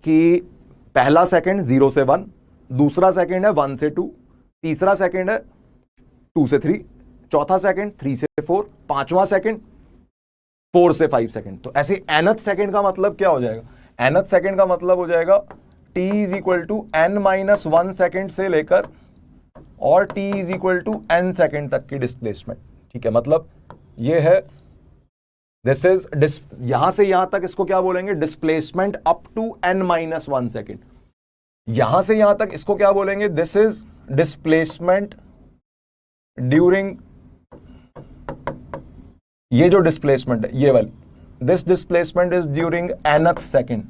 कि पहला सेकंड 0 से 1, दूसरा सेकंड है 1 से 2, तीसरा सेकंड है 2 से 3, चौथा सेकंड 3 से 4, पांचवा सेकंड 4 से 5 सेकंड। तो ऐसे nth सेकंड का मतलब क्या हो जाएगा? nth सेकंड का मतलब हो जाएगा t is equal to n-1 second से लेकर और t is equal to n second तक की डिस्प्लेसमेंट, ठीक है। मतलब ये है, दिस इज यहां से यहां तक इसको क्या बोलेंगे? Displacement up to n-1 second. यहां से यहां तक इसको क्या बोलेंगे? दिस इज डिस्प्लेसमेंट ड्यूरिंग, ये जो डिस्प्लेसमेंट है ये वाली, this displacement is during nth second.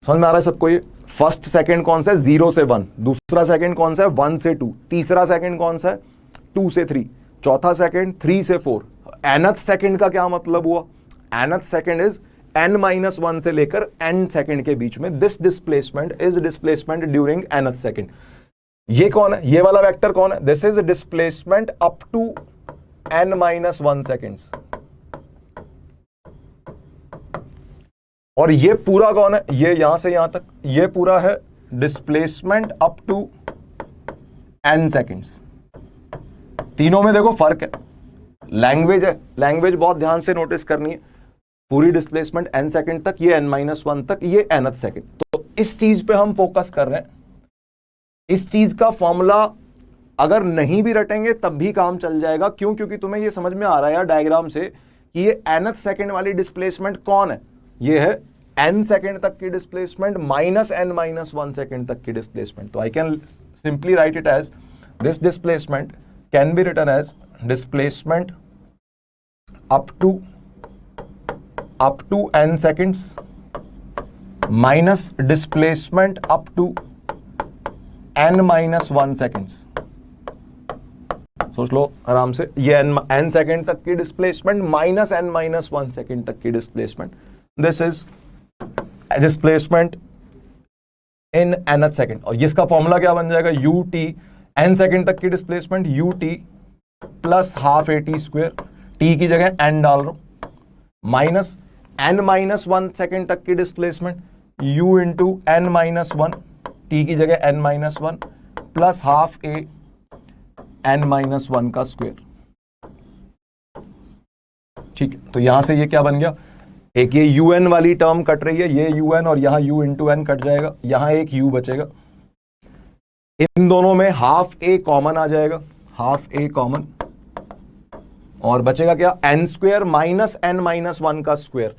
समझ में आ रहा है सबको? ये फर्स्ट सेकंड कौन सा है? 0 से 1, दूसरा सेकंड कौन सा है? 1 से 2, तीसरा सेकंड कौन सा है? 2 से 3, चौथा सेकंड 3 से 4। nth सेकंड का क्या मतलब हुआ? nth सेकंड इज n-1 से लेकर n सेकंड के बीच में। This displacement is displacement during nth second. ये कौन है? ये वाला वेक्टर कौन है? This is displacement up to n-1 seconds. और ये पूरा कौन है? ये यहां से यहां तक, ये पूरा है displacement up to n seconds. तीनों में देखो फर्क है, लैंग्वेज है, लैंग्वेज बहुत ध्यान से नोटिस करनी है। पूरी डिस्प्लेसमेंट n सेकंड तक, ये n-1 तक, ये nth सेकंड। तो इस चीज पे हम फोकस कर रहे हैं। इस चीज का फॉर्मूला अगर नहीं भी रटेंगे तब भी काम चल जाएगा। क्यों? क्योंकि तुम्हें ये समझ में आ रहा है डायग्राम से कि ये nth सेकंड वाली डिस्प्लेसमेंट कौन है? ये है n सेकंड तक की डिस्प्लेसमेंट माइनस n-1 सेकंड तक की डिस्प्लेसमेंट। तो I can simply write it as this displacement can be written as displacement up to n seconds minus displacement up to n-1 seconds. सोच लो आराम से, ये n सेकंड तक की डिस्प्लेसमेंट माइनस n-1 सेकंड तक की displacement. This is displacement in nth second. और इसका फॉर्मूला क्या बन जाएगा? ut, n सेकंड तक की displacement ut plus half at square, t की जगह n डाल रहा हूं, माइनस n-1 सेकंड तक की displacement u into n-1, t की जगह n-1 plus half a n-1 का स्क्वायर, ठीक है। तो यहां से ये क्या बन गया? एक ये un वाली टर्म कट रही है, ये un और यहां u इंटू n कट जाएगा, यहां एक u बचेगा। इन दोनों में हाफ a कॉमन आ जाएगा, हाफ a कॉमन, और बचेगा क्या? n स्क्वायर माइनस n-1 का square.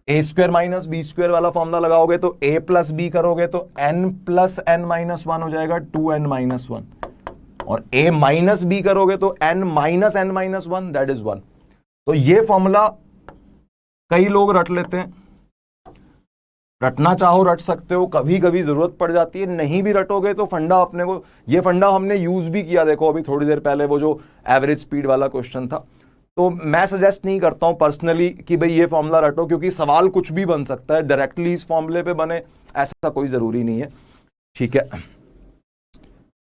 a square minus b square वाला फॉर्मूला लगाओगे तो a प्लस b करोगे तो n प्लस n-1 हो जाएगा 2n-1, और a माइनस b करोगे तो n minus n-1 that is 1। तो ये फॉर्मूला कई लोग रट लेते हैं, रटना चाहो रट सकते हो, कभी कभी जरूरत पड़ जाती है। नहीं भी रटोगे तो फंडा अपने को, ये फंडा हमने यूज भी किया, देखो अभी थोड़ी देर पहले वो जो एवरेज स्पीड वाला क्वेश्चन था। तो मैं सजेस्ट नहीं करता हूं पर्सनली कि भाई ये फॉर्मूला रटो, क्योंकि सवाल कुछ भी बन सकता है, डायरेक्टली इस फॉर्मूले पे बने ऐसा कोई जरूरी नहीं है, ठीक है।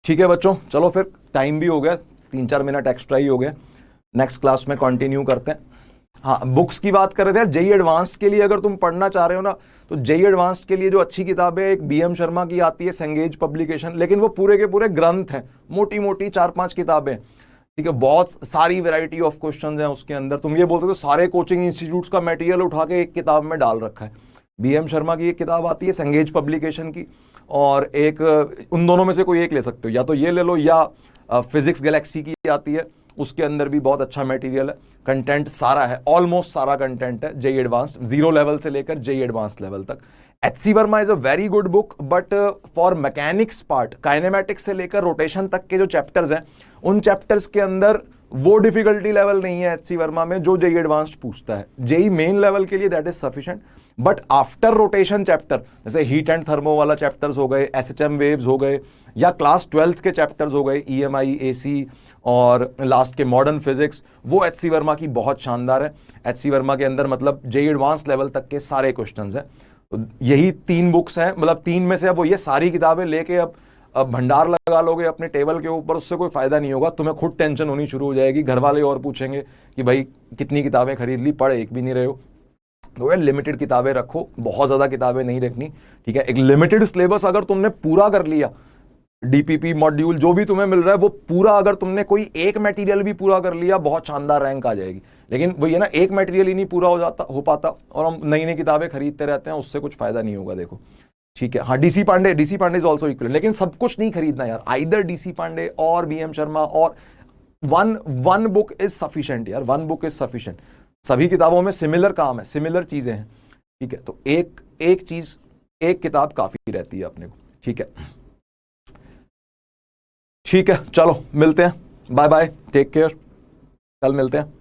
ठीक है बच्चों, चलो फिर टाइम भी हो गया, 3-4 मिनट एक्स्ट्रा ही हो गया। नेक्स्ट क्लास में कंटिन्यू करते हैं। हाँ, बुक्स की बात कर रहे थे, जेई एडवांस्ड के लिए अगर तुम पढ़ना चाह रहे हो ना, तो जेई एडवांस्ड के लिए जो अच्छी किताब है, एक बीएम शर्मा की आती है सेंगेज पब्लिकेशन, लेकिन वो पूरे के पूरे ग्रंथ हैं, मोटी मोटी 4-5 किताबें, ठीक है। बहुत सारी वैरायटी ऑफ क्वेश्चंस हैं उसके अंदर। तुम ये बोल सकते हो सारे कोचिंग इंस्टीट्यूट्स का मटेरियल उठा के एक किताब में डाल रखा है। बीएम शर्मा की एक किताब आती है सेंगेज पब्लिकेशन की, और एक उन दोनों में से कोई एक ले सकते हो, या तो ये ले लो या फिजिक्स गैलेक्सी की आती है, उसके अंदर भी बहुत अच्छा मटेरियल है, कंटेंट सारा है, ऑलमोस्ट सारा कंटेंट है जेई एडवांस्ड, 0 लेवल से लेकर जेई एडवांस्ड लेवल तक। HC Verma is a very good book, but for mechanics part, kinematics से लेकर रोटेशन तक के जो चैप्टर्स हैं, उन चैप्टर्स के अंदर वो डिफिकल्टी लेवल नहीं है एचसी वर्मा में जो जेई एडवांस्ड पूछता है। जेई मेन लेवल के लिए that is sufficient, but after rotation chapter, जैसे हीट एंड थर्मो वाला चैप्टर्स हो गए, एसएचएम वेव्स हो गए, या क्लास 12th के चैप्टर्स हो गए, ईएमआई, एसी और लास्ट के मॉडर्न फिजिक्स, वो एचसी वर्मा की बहुत शानदार है। एचसी वर्मा के अंदर मतलब जेई एडवांस लेवल तक के सारे क्वेश्चंस हैं। तो यही 3 बुक्स हैं, मतलब 3 में से अब वो ये सारी किताबें लेके अब भंडार लगा लोगे अपने टेबल के ऊपर, उससे कोई फायदा नहीं होगा। तुम्हें खुद टेंशन होनी शुरू हो जाएगी, घर वाले और पूछेंगे कि भाई कितनी किताबें खरीद ली, पढ़ एक भी नहीं रहे हो। तो लिमिटेड किताबें रखो, बहुत ज्यादा किताबें नहीं रखनी, ठीक है। एक लिमिटेड सिलेबस अगर तुमने पूरा कर लिया, डीपीपी मॉड्यूल जो भी तुम्हें मिल रहा है वो पूरा, अगर तुमने कोई एक मटेरियल भी पूरा कर लिया, बहुत शानदार रैंक आ जाएगी। लेकिन वही है ना, एक मटेरियल ही नहीं पूरा हो पाता और हम नई नई किताबें खरीदते रहते हैं, उससे कुछ फायदा नहीं होगा। देखो ठीक है, हाँ DC Pandey is also equal, लेकिन सब कुछ नहीं खरीदना यार, आइदर डीसी पांडे और बीएम शर्मा, और वन बुक इज सफिशिएंट यार, वन बुक इज सफिशिएंट। सभी किताबों में सिमिलर काम है, सिमिलर चीजें हैं, ठीक है। तो एक चीज, एक किताब काफी रहती है अपने को, ठीक है। ठीक है, चलो मिलते हैं, बाय बाय, टेक केयर, कल मिलते हैं।